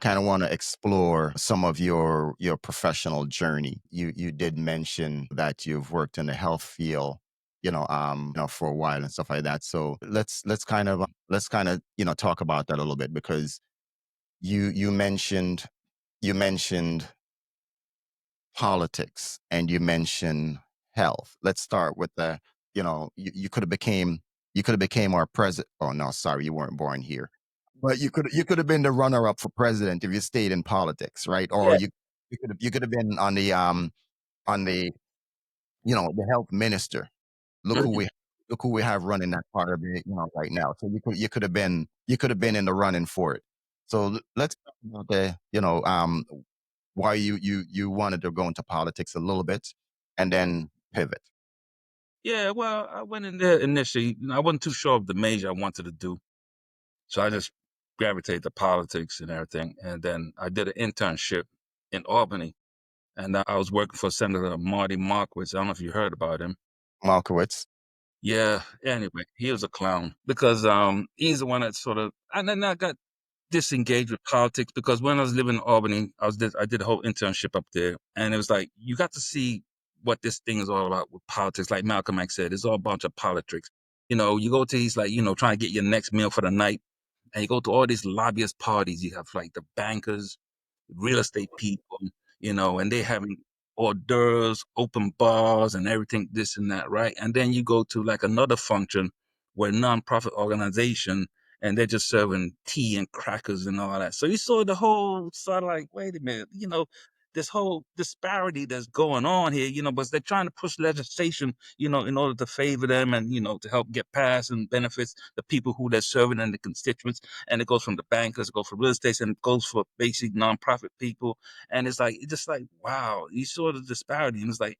A: kind of want to explore some of your professional journey. You did mention that you've worked in the health field, for a while and stuff like that. So let's kind of talk about that a little bit because you mentioned politics and you mentioned health. Let's start with you could have became our president. Oh no, sorry, you weren't born here. But you could have been the runner up for president if you stayed in politics, right? Or
B: Yeah.
A: you could have been on the the health minister. Look who
B: Mhm.
A: we look who we have running that part of it, right now. So you could have been in the running for it. So let's talk about why you wanted to go into politics a little bit and then pivot.
B: Yeah, well, I went in there initially. I wasn't too sure of the major I wanted to do, so I just gravitated to politics and everything. And then I did an internship in Albany, and I was working for Senator Marty Marquez. I don't know if you heard about him.
A: Markowitz.
B: Yeah. Anyway, he was a clown because he's the one that sort of, and then I got disengaged with politics because when I was living in Albany, I did a whole internship up there, and it was like you got to see what this thing is all about with politics. Like Malcolm X said, it's all a bunch of politics. You go to these, like, trying to get your next meal for the night, and you go to all these lobbyist parties. You have like the bankers, real estate people, and they having hors d'oeuvres, open bars, and everything, this and that, right? And then you go to like another function where nonprofit organization, and they're just serving tea and crackers and all that. So you saw the whole sort of like, wait a minute, this whole disparity that's going on here, but they're trying to push legislation, in order to favor them and, to help get passed and benefits the people who they're serving and the constituents. And it goes from the bankers, it goes for real estate, and it goes for basic nonprofit people. And it's just like, wow, you saw the disparity. And it's like,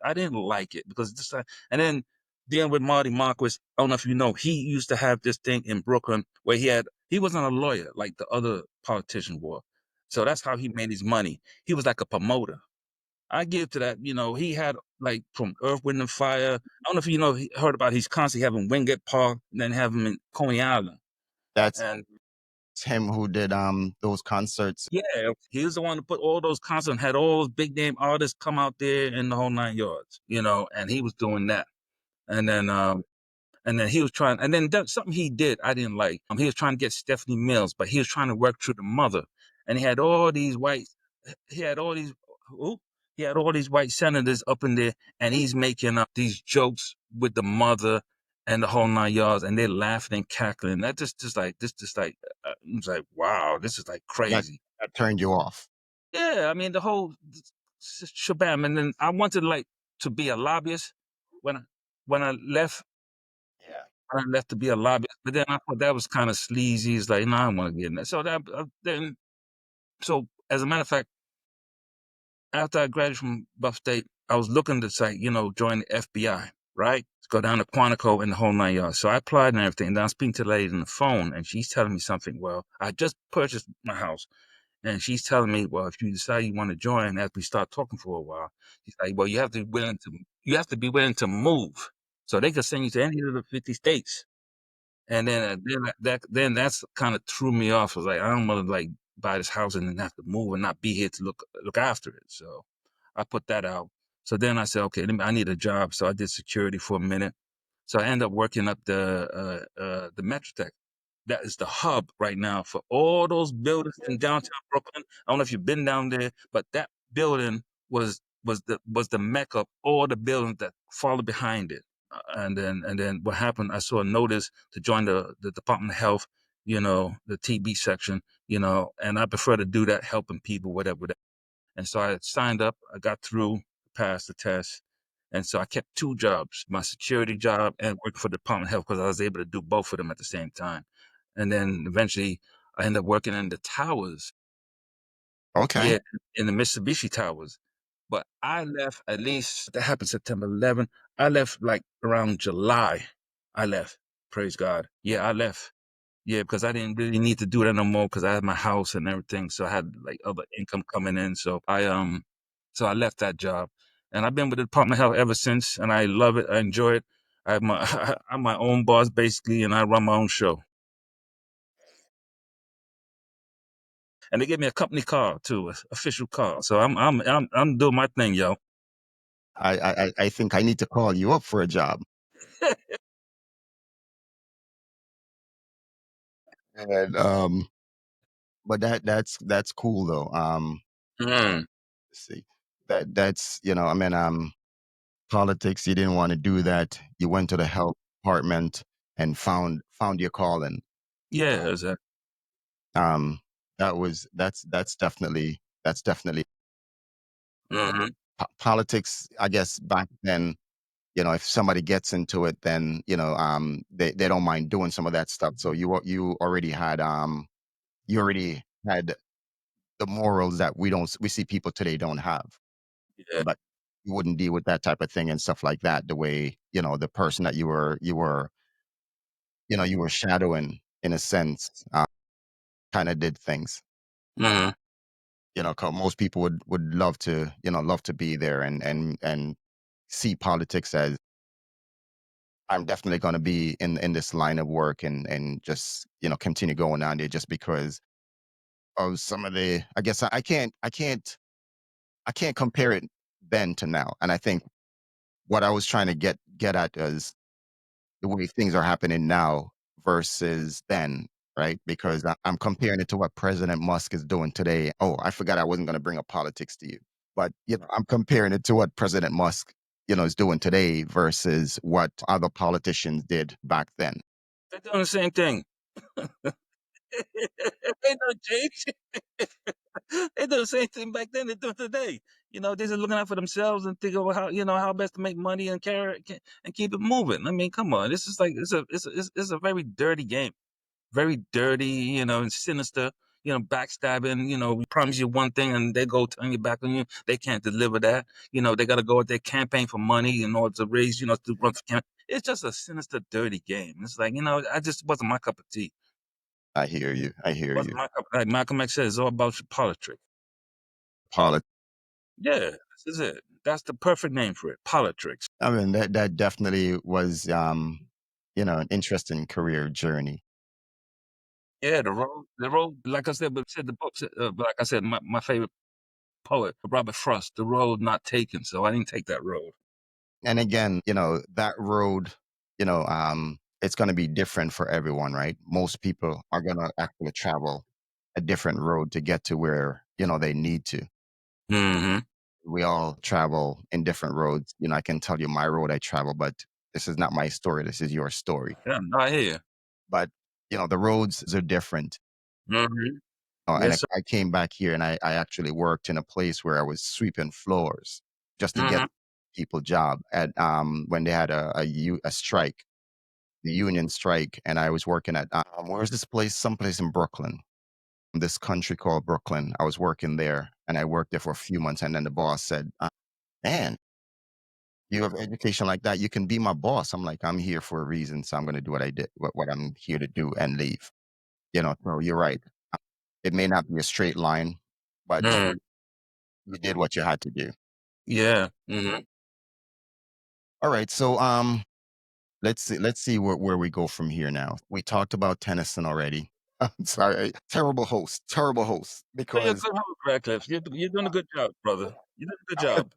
B: I didn't like it because it's just like, and then dealing with Marty Marquez, I don't know if you know, he used to have this thing in Brooklyn where he wasn't a lawyer like the other politicians were. So that's how he made his money. He was like a promoter. I give to that. He had like from Earth, Wind and Fire. I don't know if he heard about. He's constantly having Wingate Park, and then have him in Coney Island.
A: That's
B: And
A: him who did those concerts.
B: yeah, he was the one to put all those concerts, had all those big name artists come out there in the whole nine yards. And he was doing that. And then he was trying, and then something he did I didn't like. He was trying to get Stephanie Mills, but he was trying to work through the mother, and he had all these, ooh, he had all these white senators up in there, and he's making up these jokes with the mother and the whole nine yards, and they're laughing and cackling. That just like, it's like, wow, this is like
A: that
B: crazy.
A: that turned you off.
B: Yeah, I mean the whole shabam, and then I wanted like to be a lobbyist when I when I left
A: Yeah.
B: I left to be a lobbyist, but then I thought that was kinda sleazy. It's like, "No, I don't wanna get in that." So as a matter of fact, after I graduated from Buff State, I was looking to say, join the FBI, right? To go down to Quantico and the whole 9 yards. So I applied and everything, and then I was speaking to the lady on the phone, and she's telling me something. Well, I just purchased my house, and she's telling me, "Well, if you decide you wanna join after we start talking for a while," she's like, "Well, you have to be willing to move. So they could send you to any of the 50 states." And then that's kinda threw me off. I was like, "I don't wanna, like, buy this house and then have to move and not be here to look after it." So, I put that out. So then I said, "Okay, I need a job." So I did security for a minute. So I ended up working up the Metrotech. That is the hub right now for all those buildings in downtown Brooklyn. I don't know if you've been down there, but that building was the mecca of all the buildings that followed behind it. And then what happened? I saw a notice to join the Department of Health, the TB section, and I prefer to do that, helping people, whatever. And so I signed up. I got through, passed the test. And so I kept two jobs, my security job and working for the Department of Health, because I was able to do both of them at the same time. And then eventually I ended up working in the towers.
A: Okay.
B: Yeah, in the Mitsubishi towers. But I left, at least that happened September 11th. I left like around July. I left. Praise God. Yeah, I left. Yeah, because I didn't really need to do that no more because I had my house and everything. So I had like other income coming in. So I left that job. and I've been with the Department of Health ever since, and I love it. I enjoy it. I'm my I'm my own boss basically, and I run my own show. And they gave me a company car too, official car. So I'm doing my thing, yo.
A: I think I need to call you up for a job. And but that's cool though.
B: Mm,
A: Let's see. That's I mean politics, you didn't want to do that. You went to the health department and found your calling.
B: yeah, exactly.
A: Um that's definitely
B: Hmm.
A: politics, I guess back then, if somebody gets into it, then they don't mind doing some of that stuff. So you already had the morals that we see people today don't have.
B: Yeah.
A: But you wouldn't deal with that type of thing and stuff like that the way the person that you were shadowing, in a sense, kind of did things.
B: Hmm.
A: 'Cause most people would love to be there and see politics as, I'm definitely going to be in this line of work and just continue going on there, just because of some of the, I guess I can't compare it then to now. And I think what I was trying to get at is the way things are happening now versus then, right? Because I'm comparing it to what President Musk is doing today. Oh, I forgot I wasn't going to bring up politics to you, but I'm comparing it to what President Musk, is doing today versus what other politicians did back then.
B: They're doing the same thing. Ain't no change. They do the same thing back then they do today. They're just looking out for themselves and think about how best to make money and and keep it moving. I mean, come on, this is like it's a very dirty game, very dirty, and sinister. Backstabbing. We promise you one thing and they go turn your back on you. They can't deliver that. They got to go with their campaign for money in order to raise, to run for campaign. It's just a sinister, dirty game. It's like I just wasn't my cup of tea.
A: I hear you. I hear
B: Wasn't
A: you.
B: my cup. Like Malcolm X said, it's all about your politics.
A: Politics.
B: Yeah, this is it. That's the perfect name for it. Politics.
A: I mean, that definitely was, an interesting career journey.
B: Yeah, the road. Like I said, but said the book. Like I said, my favorite poet, Robert Frost. The road not taken, so I didn't take that road.
A: And again, that road, it's going to be different for everyone, right? Most people are going to actually travel a different road to get to where, they need to.
B: Hmm.
A: We all travel in different roads. I can tell you my road I travel, but this is not my story. This is your story.
B: Yeah, I hear you.
A: But, the roads are different.
B: Hmm.
A: And
B: Yes,
A: I,
B: sir.
A: I came back here and I actually worked in a place where I was sweeping floors just to get
B: Hmm.
A: people job at when they had a strike, the union strike, and I was working at where's this place? Someplace in Brooklyn, this country called Brooklyn. I was working there, and I worked there for a few months, and then the boss said, "Man, you have education like that. You can be my boss." I'm like, "I'm here for a reason, so I'm going to do what I did, what I'm here to do, and leave." So you're right. It may not be a straight line, but
B: Hmm.
A: you did what you had to do.
B: Yeah. Hmm.
A: All right, so let's see where we go from here now. We talked about Tennyson already. I'm sorry, terrible host.
B: You're a
A: Because
B: good host, Radcliffe. You're doing a good job, brother. You're doing a good job.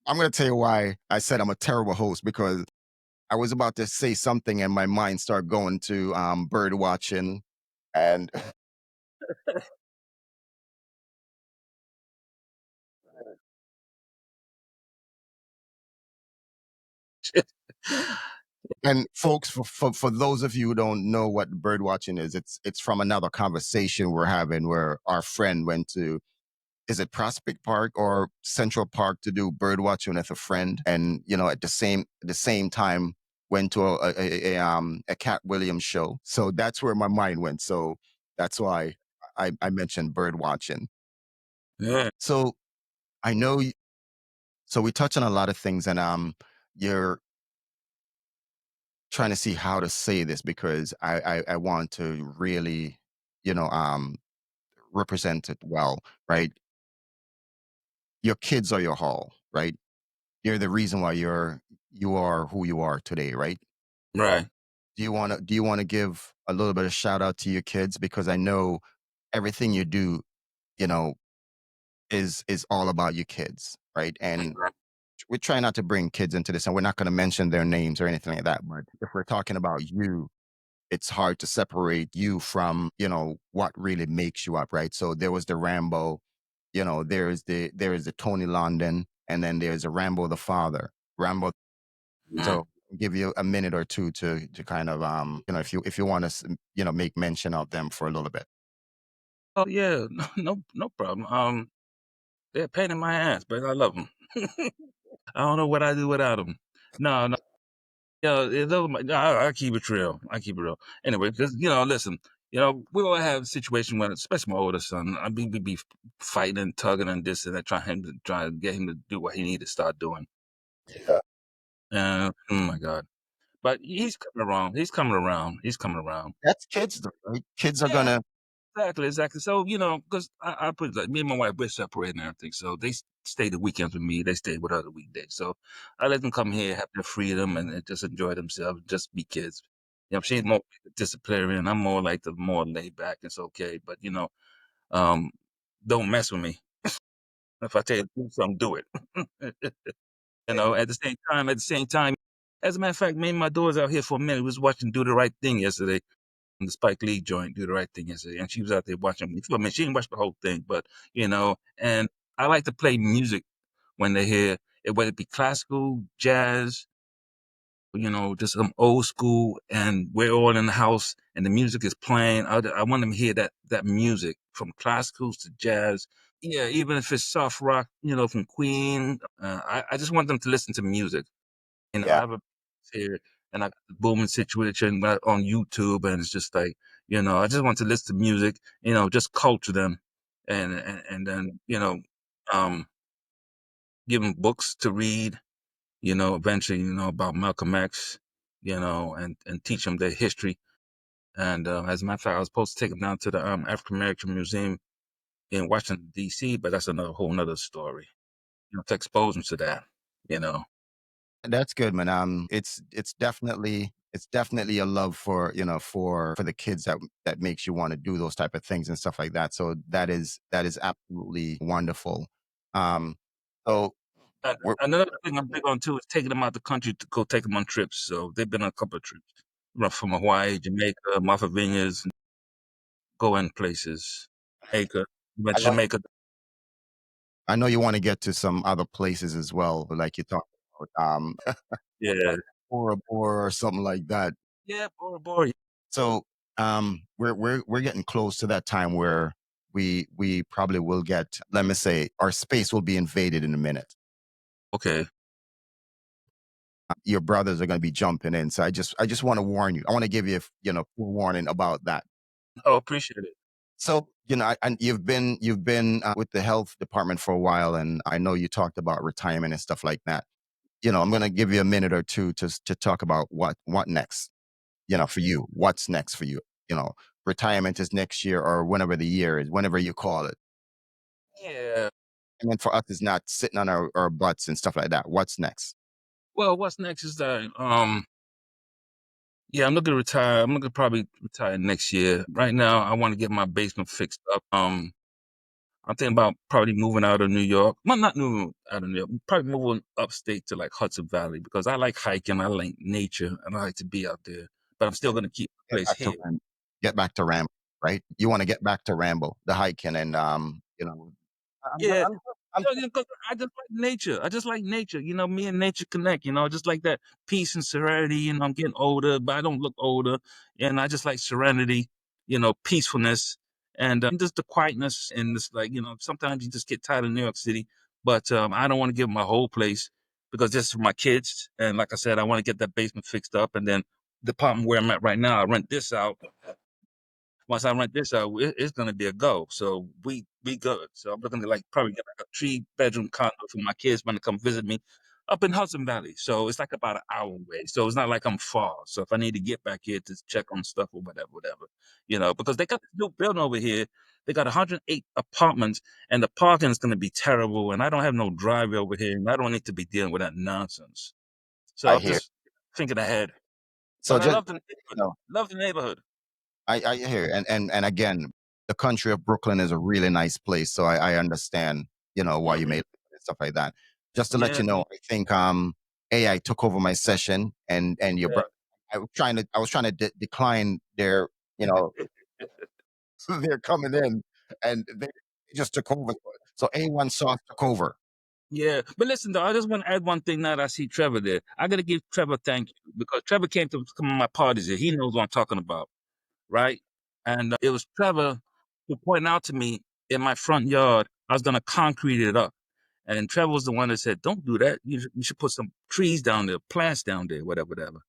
A: I'm going to tell you why I said I'm a terrible host, because I was about to say something and my mind started going to bird watching and and folks, for those of you who don't know what bird watching is, it's from another conversation we're having where our friend went to, is it Prospect Park or Central Park, to do bird watching with a friend, and at the same time went to a Cat Williams show. So that's where my mind went. So that's why I mentioned bird watching.
B: Yeah.
A: So I know. So we touch on a lot of things, and you're trying to see how to say this because I want to really you know um represent it well, right? Your kids are your hall, right? They're the reason why you are who you are today, right?
B: Right.
A: Do you wanna give a little bit of shout out to your kids? Because I know everything you do, you know, is all about your kids, right? And we try not to bring kids into this, and we're not gonna mention their names or anything like that, but if we're talking about you, it's hard to separate you from, what really makes you up, right? So there was the Rambo, there is the Tony London, and then there's a Rambo the father. Rambo.
B: Mhm.
A: So give you a minute or two to kind of if you want to make mention of them for a little bit.
B: Oh yeah, no problem. They're a pain in my ass, but I love them. I don't know what I do without them. No, no. Yeah, those are no, I keep it real. I keep it real. Anyway, just listen. We all have a situation when, especially my older son, we be fighting and tugging and this and that, trying to get him to do what he need to start doing.
A: Yeah.
B: Oh my God! But he's coming around. He's coming around. He's coming around.
A: That's kids, though, right? Kids are
B: Yeah,
A: gonna.
B: exactly, exactly. So, because I put it like me and my wife, we're separated and everything. So they stay the weekends with me. They stay with her the weekdays. So I let them come here, have their freedom, and just enjoy themselves, just be kids. She's more disciplinarian. I'm more like the more laid back. It's okay, but um, don't mess with me. If I tell you to do something, do it. At the same time. As a matter of fact, me and my daughter's out here for a minute. We was watching Do the Right Thing yesterday. The Spike Lee joint, Do the Right Thing yesterday, and she was out there watching me. I mean, she didn't watch the whole thing, but and I like to play music when they're here, whether it be classical, jazz, just some old school, and we're all in the house and the music is playing. I want them to hear that music from classicals to jazz. Yeah, even if it's soft rock, from Queen. I just want them to listen to music. I
A: Yeah.
B: have a here and I got the booming situation on YouTube, and it's just like, I just want to listen to music, just culture them, and then um, give them books to read, eventually, about Malcolm X, and teach them their history. And as a matter of fact, I was supposed to take them down to the African American Museum in Washington D.C., but that's another whole nother story. To expose them to that, you know.
A: That's good, man. It's definitely a love for the kids that makes you want to do those type of things and stuff like that. So that is absolutely wonderful. Um, so
B: And
A: we're
B: another thing I'm big on too is taking them out the country to go take them on trips. So they've been on a couple of trips, from Hawaii, Jamaica, Martha Vineyards, going places. Jamaica, went
A: I
B: to
A: know
B: Jamaica.
A: I know you want to get to some other places as well, like you talked about,
B: Yeah,
A: Bora Bora or something like that.
B: yeah, Bora Bora.
A: So we're getting close to that time where we probably will get, let me say, our space will be invaded in a minute.
B: Okay.
A: Your brothers are going to be jumping in. So I just want to warn you. I want to give you, forewarning about that.
B: Oh, appreciate it.
A: So, you've been with the health department for a while, and I know you talked about retirement and stuff like that. I'm going to give you a minute or two to talk about what next. For you, what's next for you? You know, Retirement is next year or whenever the year is, whenever you call it.
B: Yeah.
A: And then for us, it's not sitting on our butts and stuff like that. What's next?
B: Well, what's next is that yeah, I'm looking to retire. I'm looking to probably retire next year. Right now, I want to get my basement fixed up. I'm thinking about probably moving out of New York. Well, not moving out of New York. Probably moving upstate to like Hudson Valley because I like hiking. I like nature, and I like to be out there. But I'm still going to keep the
A: Get
B: place
A: back to
B: here.
A: get back to Rambo, right? You want to get back to Rambo, the hiking, and I'm,
B: Yeah,
A: I'm, I'm,
B: yeah, 'cause I just like nature. I just like nature. Me and nature connect. Just like that peace and serenity. I'm getting older, but I don't look older, and I just like serenity. Peacefulness, and just the quietness, and this like sometimes you just get tired of New York City, but I don't want to give my whole place because this is for my kids, and like I said, I want to get that basement fixed up, and then the apartment where I'm at right now, I rent this out. Once I rent this out, it's gonna be a go. So we good. So I'm looking to like probably get like a 3-bedroom condo for my kids when they come visit me. Up in Hudson Valley, so it's like about an hour away. So it's not like I'm far. So if I need to get back here to check on stuff or whatever, because they got this new building over here. They got 108 apartments, and the parking is going to be terrible. And I don't have no driveway over here, and I don't need to be dealing with that nonsense. So
A: I
B: I'm
A: hear.
B: just thinking ahead.
A: So
B: But I
A: just
B: love the neighborhood.
A: you know,
B: Love the neighborhood.
A: I hear, and again, the country of Brooklyn is a really nice place. So I understand, why you
B: Mhm.
A: made it and stuff like that. Just to let
B: Yeah,
A: you know, I think AI took over my session, and your
B: yeah.
A: brother. I was trying to decline their, you know, they're coming in, and they just took over. So A1 Sauce took over.
B: Yeah, but listen though, I just want to add one thing now that I see Trevor there. I gotta give Trevor thank you because Trevor came to some of my parties here. He knows what I'm talking about, right? And it was Trevor who pointed out to me in my front yard, I was gonna concrete it up. And Trevor was the one that said, "Don't do that. You should put some trees down there, plants down there, whatever."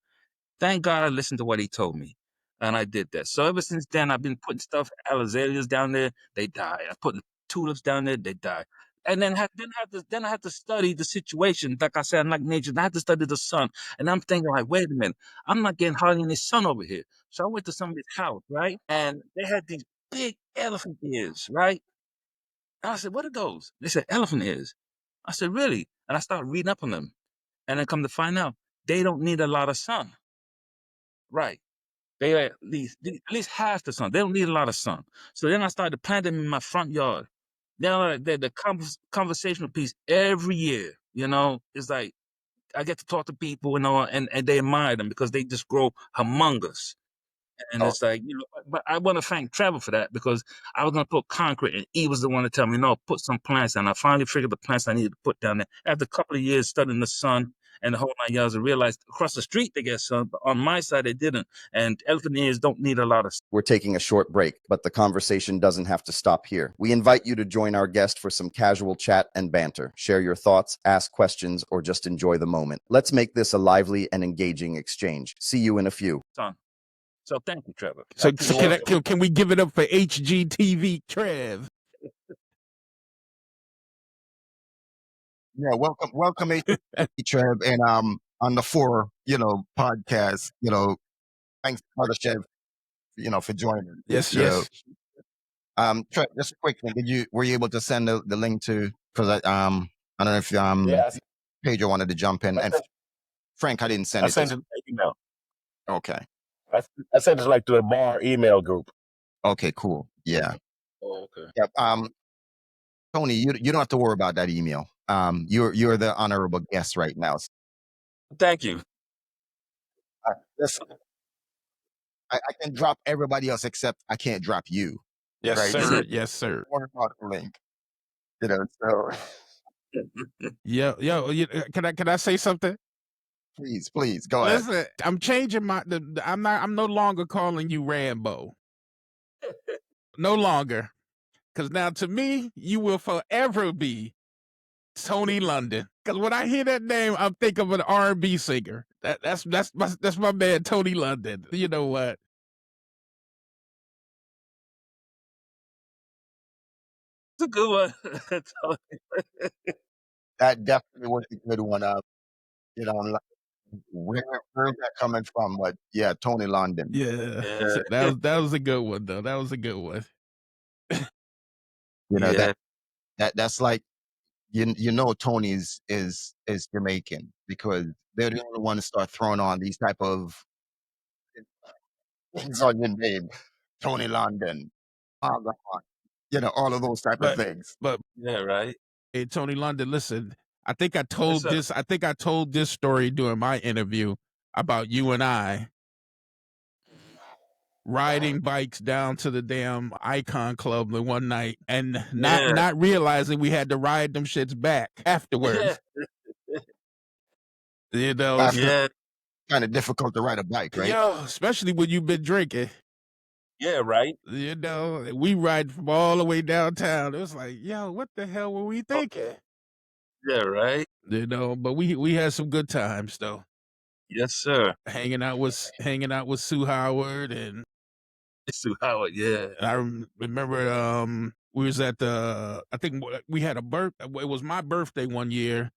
B: Thank God I listened to what he told me, and I did that. So ever since then, I've been putting stuff, azaleas down there, they die. I put tulips down there, they die. And then I had to study the situation. Like I said, I'm like nature. I had to study the sun, and I'm thinking like, wait a minute, I'm not getting hardly any sun over here. So I went to somebody's house, right, and they had these big elephant ears, right. And I said, what are those? They said elephant ears. I said, really? And I started reading up on them, and then come to find out, they don't need a lot of sun, right. They at least half the sun. They don't need a lot of sun. So then I started planting them in my front yard. Now the conversational piece every year, is like I get to talk to people, and they admire them because they just grow humongous. And
A: Oh,
B: it's like, but I want to thank Trevor for that because I was going to put concrete and he was the one to tell me, no, put some plants down. I finally figured the plants I needed to put down there. After a couple of years studying the sun and the whole 9 yards, I realized across the street they get sun, but on my side they didn't. And elephant ears don't need a lot of
A: we're taking a short break, but the conversation doesn't have to stop here. We invite you to join our guest for some casual chat and banter. Share your thoughts, ask questions, or just enjoy the moment. Let's make this a lively and engaging exchange. See you in a few.
B: sun. So thank you, Trevor.
C: So can we give it up for HGTV Trev?
A: Yeah, welcome, Trev, and on the four, podcast. Thanks, Mother Chef, for joining.
C: Yes,
A: So,
C: yes.
A: Trev, just a quick thing. Were you able to send the link to? Because I don't know if
D: Yes,
A: Pedro wanted to jump in,
D: I
A: and
D: sent,
A: Frank, I didn't send
D: I
A: it to.
D: sent it an email.
A: Okay,
D: I sent it like to the bar email group.
A: okay, cool. Yeah,
B: Oh, okay.
A: yep. Tony, you don't have to worry about that email. You're the honorable guest right now.
B: Thank you.
A: Listen, I can drop everybody else except I can't drop you.
C: Yes,
A: Right?
C: sir. Yes, sir.
A: Worry about the link. So
C: Can I say something?
A: please go ahead.
C: Listen, I'm changing I'm no longer calling you Rambo. No longer. Because now to me, you will forever be Tony London. Because when I hear that name, I'm thinking of an R&B singer. That's my man Tony London. You know what?
B: It's a good one.
A: That definitely was a good one. Like, where's that coming from? But yeah, Tony London.
C: Yeah.
B: Yeah,
C: That was a good one though. That was a good one.
A: You know that
B: yeah,
A: that's like Tony is Jamaican because they're the only one to start throwing on these type of things on your name, Tony London, Margaret, all of those type of
C: But
A: things.
C: but
B: yeah, right.
C: hey, Tony London, listen. I think I
B: Yes,
C: told
B: sir.
C: this. I think I told this story during my interview about you and I riding bikes down to the damn Icon Club the one night and not
B: Yeah,
C: not realizing we had to ride them shits back
B: yeah,
C: afterwards.
A: After
B: yeah,
A: kind of difficult to ride a bike, right?
C: Yo, especially when you've been drinking.
B: yeah, right.
C: We ride from all the way downtown. It was like, yo, what the hell were we
B: Oh,
C: thinking?
B: yeah, right.
C: But we had some good times though.
B: Yes, sir.
C: Hanging out with Sue Howard and
B: Sue Howard. Yeah,
C: I remember we was at the I think we had a birth. It was my birthday one year,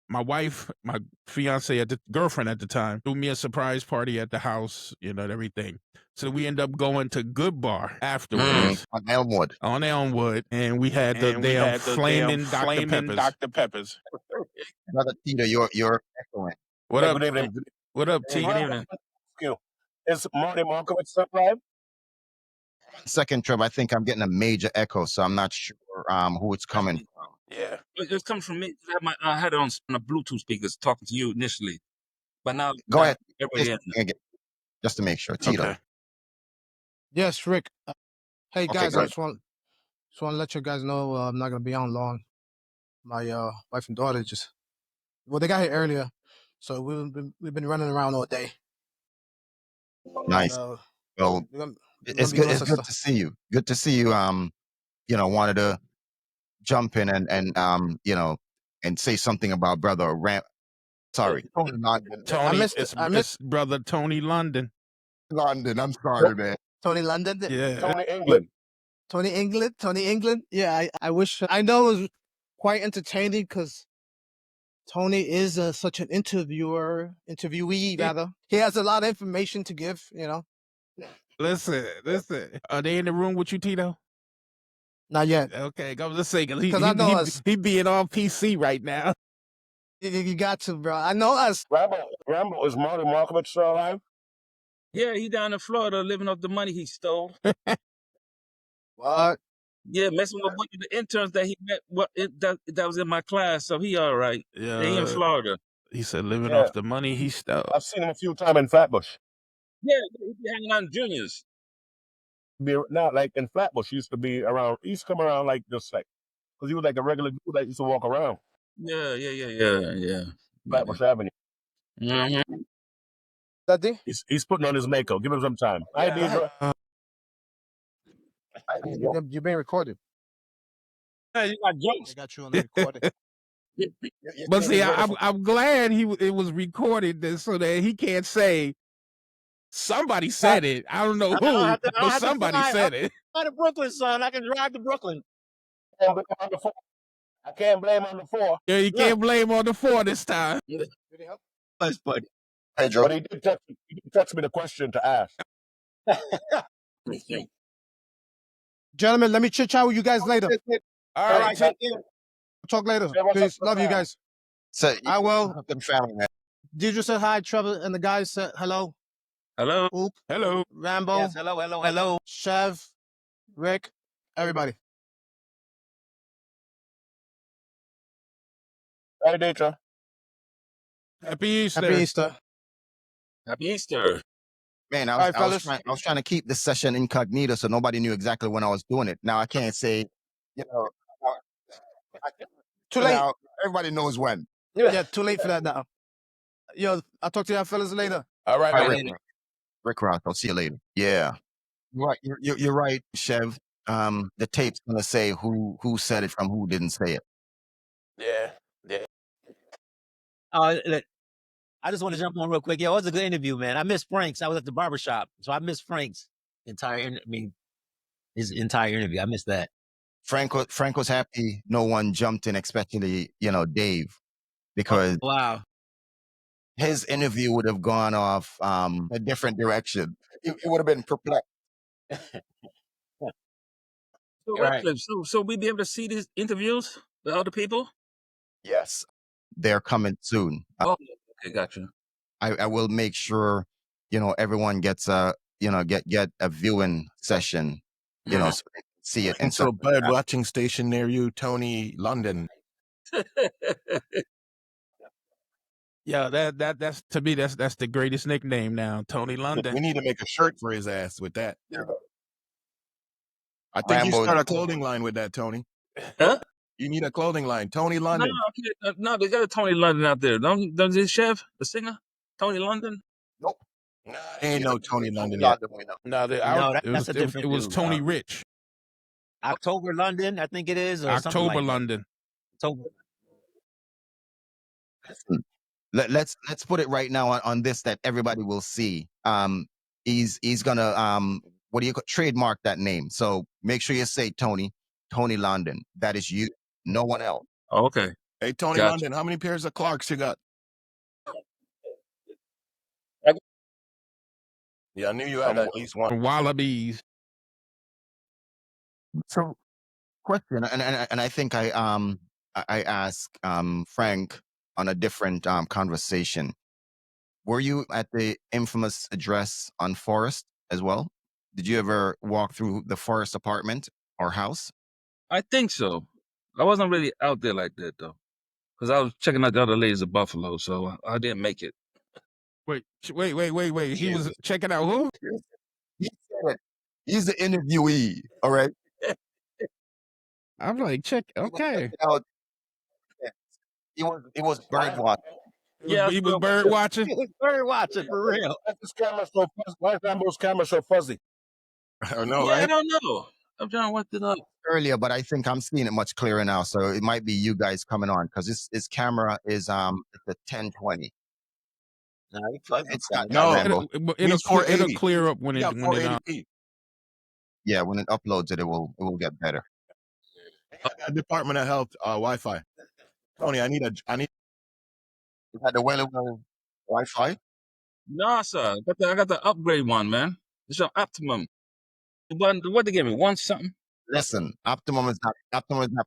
C: my wife, my fiance girlfriend at the time, threw me a surprise party at the house, and everything. So we end up going to Good Bar afterwards
A: On Elmwood.
C: on Elmwood, and we had the damn flaming Dr. Peppers.
D: Dr. Peppers.
A: Brother Tito, you're echoing.
C: What
D: Hey,
C: up?
D: good evening.
C: What up,
D: Hey,
C: T?
B: Good evening.
D: you. Is Marty Markowitz still alive?
A: Second, Trev, I think I'm getting a major echo, so I'm not sure who it's coming from.
D: Yeah.
B: It comes from me. I had it on a Bluetooth speakers talking to you initially, but now
A: Go ahead.
B: everybody
A: Just,
B: in.
A: again, just to make sure. Tito.
C: Okay.
E: Yes, Rick. Hey
A: Okay,
E: guys,
A: go
E: I
A: ahead.
E: just want to let you guys know I'm not gonna be on long. My wife and daughter they got here earlier, so we've been running around all day.
A: Nice.
E: And,
A: Well,
E: we're gonna
A: it's
E: be
A: good.
E: doing
A: It's
E: some
A: good
E: stuff.
A: to see you. Good to see you. Wanted to jump in and and say something about brother Sorry, Tony London.
C: Tony,
E: missed it. I missed-
C: it's brother Tony London.
A: London. I'm sorry, man.
E: Tony London.
C: Yeah.
D: Tony England.
E: Tony England. Yeah, I wish. I know it was quite entertaining because Tony is such an interviewee rather. He has a lot of information to give.
C: Listen. Are they in the room with you, Tito?
E: Not yet.
C: Okay, go to say
E: 'Cause I know us.
C: he being all PC right now.
E: You got to, bro. I know us.
D: Rambo, is Marty Markowitz still alive?
B: Yeah, he down in Florida living off the money he stole.
E: What?
B: Yeah, messing with the interns that he met. That was in my class, so he all right. Yeah, he in Florida.
C: He said living
D: Yeah.
C: off the money he stole.
D: I've seen him a few times in Flatbush.
B: Yeah, he be hanging out in juniors.
D: Not like in Flatbush. He used to be around. He used to come around like just like, because he was like a regular dude that used to walk around
B: Yeah.
D: Flatbush Avenue.
B: Mm-hmm.
E: Daddy?
D: He's putting on his makeup. Give him some time. Hi, Deidre.
E: You're being recorded.
B: Hey, you got jokes.
E: They got you on the recording.
C: But see, I'm glad it was recorded so that he can't say somebody said it. I don't know who, but somebody said it.
F: I'm to Brooklyn, son. I can drive to Brooklyn.
D: I can't blame on the 4.
C: Yeah, you can't blame on the 4 this time.
F: That's funny.
A: Hey, Joe.
D: But he did text me the question to ask.
E: Gentlemen, let me chit chat with you guys later.
C: All right.
D: thank you.
E: Talk later.
D: Yeah, what's
E: Peace.
D: up,
E: Love you
D: man?
E: guys.
A: So
E: I will.
A: them family, man.
E: Deidre said hi. Trevor and the guys said hello.
B: Hello.
E: Oop.
C: Hello.
E: Rambo.
F: Yes, hello.
E: Chev. Rick. Everybody.
D: Hey, Deidre.
C: Happy Easter.
E: Happy Easter.
B: Happy Easter.
A: Man,
E: All right, fellas.
A: I was trying to keep this session incognito so nobody knew exactly when I was doing it. Now I can't say,
E: Too late.
A: now everybody knows when.
E: Yeah, too late for that now. Yo, I'll talk to y'all fellas later.
C: All right.
A: All
C: man.
A: right, Rick Ross, I'll see you later. Yeah. Right. You're right, Chev. The tape's gonna say who said it from who didn't say it.
C: Yeah.
F: Look, I just want to jump on real quick. Yeah, it was a good interview, man. I missed Frank's. I was at the barbershop, so I missed Frank's his entire interview. I missed that.
A: Frank was happy no one jumped in, especially, Dave, because
F: Wow.
A: his interview would have gone off a different direction. It would have been perplexed.
B: So,
F: Right.
B: so we be able to see these interviews with other people?
A: Yes. They're coming soon.
B: Oh, okay, gotcha.
A: I will make sure, everyone gets a viewing session, so they can see it.
G: And so a bird watching station near you, Tony London.
C: Yeah, that's to me that's the greatest nickname now, Tony London.
G: We need to make a shirt for his ass with that. I think
A: Rambo-
G: you start a clothing line with that, Tony.
B: Huh?
G: You need a clothing line, Tony
B: No,
G: London.
B: no, they got a Tony London out there. Don't this chef, the singer, Tony London?
A: Nope.
G: Ain't no Tony London yet.
C: No,
F: that's a different
C: it was
F: dude.
C: Tony Rich.
F: October London, I think it is, or something
C: October
F: like
C: London.
F: that. October.
A: Let's put it right now on this that everybody will see. He's gonna trademark that name. So make sure you say Tony London. That is you, no one else.
B: Oh, okay.
G: Hey, Tony
B: Gotcha.
G: London, how many pairs of Clarks you got? Yeah, I knew you had at least one.
C: Wallabies.
A: So, question, and I think I asked Frank on a different conversation. Were you at the infamous address on Forest as well? Did you ever walk through the Forest apartment or house?
B: I think so. I wasn't really out there like that though, because I was checking out the other ladies of Buffalo, so I didn't make it.
C: Wait. He was
G: Jesus.
C: checking out who?
A: He said it. He's the interviewee. All right.
C: I'm like, check.
A: He was
C: Okay.
A: checking out. It was bird watching.
B: Yeah,
C: He was
B: so-
C: bird watching.
F: He was bird watching for real.
D: Why is this camera so fuzzy? Why is Rambo's camera so fuzzy?
G: I don't know,
B: yeah, I
G: right?
B: don't know. I'm trying to work it up.
A: Earlier, but I think I'm seeing it much clearer now. So it might be you guys coming on because this camera is it's a 1020.
F: Nah, he fuzzy.
A: It's got
G: No.
A: Rambo.
C: It'll
G: 480.
C: clear up when
G: You
C: it
G: got
C: when it
G: 480p.
A: Yeah, when it uploads it will get better.
G: I got Department of Health Wi-Fi. Tony, I need.
A: Is that the well Wi-Fi?
B: No, sir. I got the upgrade one, man. It's an Optimum. What they give me? One something?
A: Listen, Optimum is not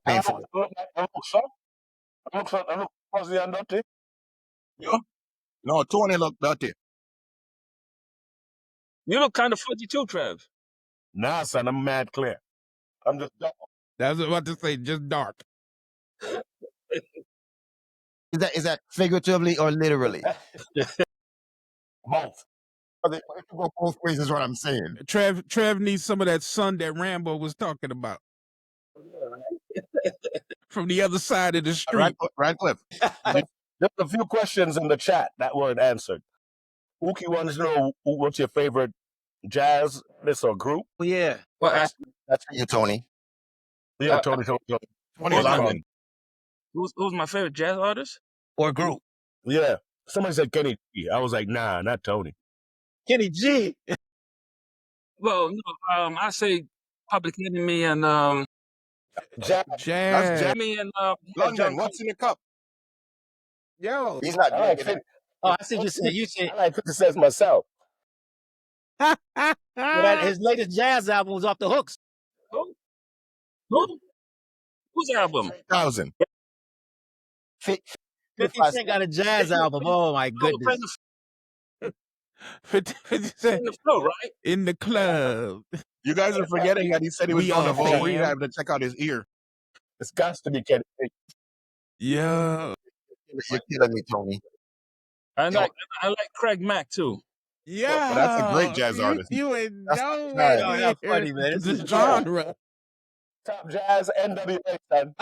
A: paying for it.
D: I look fuzzy and dirty.
G: No, Tony look dirty.
B: You look kind of fuzzy too, Trev.
D: Nah, son, I'm mad clear. I'm just
C: I was about to say just dark.
A: Is that figuratively or literally?
D: both.
A: It could go both ways is what I'm saying.
C: Trev needs some of that sun that Rambo was talking about from the other side of the street.
G: Radcliffe.
D: There's a few questions in the chat that weren't answered. Uki wants to know what's your favorite jazz artist or group?
F: Well, yeah.
B: Well,
A: That's for you, Tony.
D: Yeah, Tony.
G: Tony
D: What's
G: London.
D: called?
B: who's my favorite jazz artist?
F: Or group.
D: Yeah. Somebody said Kenny G. I was like, nah, not Tony.
F: Kenny G.
B: Well, no, I say Public Enemy and
D: Jazz.
G: That's
C: Jazz.
G: jazz.
B: me and
G: London, what's in the cup?
C: Yo.
A: He's not
D: I like
A: drinking it.
F: Oh, I see you said
D: I like 50 Cent myself.
F: his latest jazz album was off the hooks.
B: who? Whose album?
G: 1,000.
F: 50
A: 55
F: Cent got a jazz album. Oh my goodness.
C: 50
B: In
C: Cent
B: the flow, right?
C: in the club.
G: You guys are forgetting that he said he was
C: We
G: going to
C: are
G: vote
C: fam.
G: rehab to check out his ear.
D: It's got to be Kenny G.
C: Yo.
A: You're killing me, Tony.
B: I like Craig Mack too.
C: Yeah.
G: that's a great jazz artist.
C: You ain't
A: That's
C: no
A: right.
F: Oh,
C: way
F: that's
C: near
F: funny, man. This
C: the
F: is
C: genre.
D: Top jazz, NWA, son.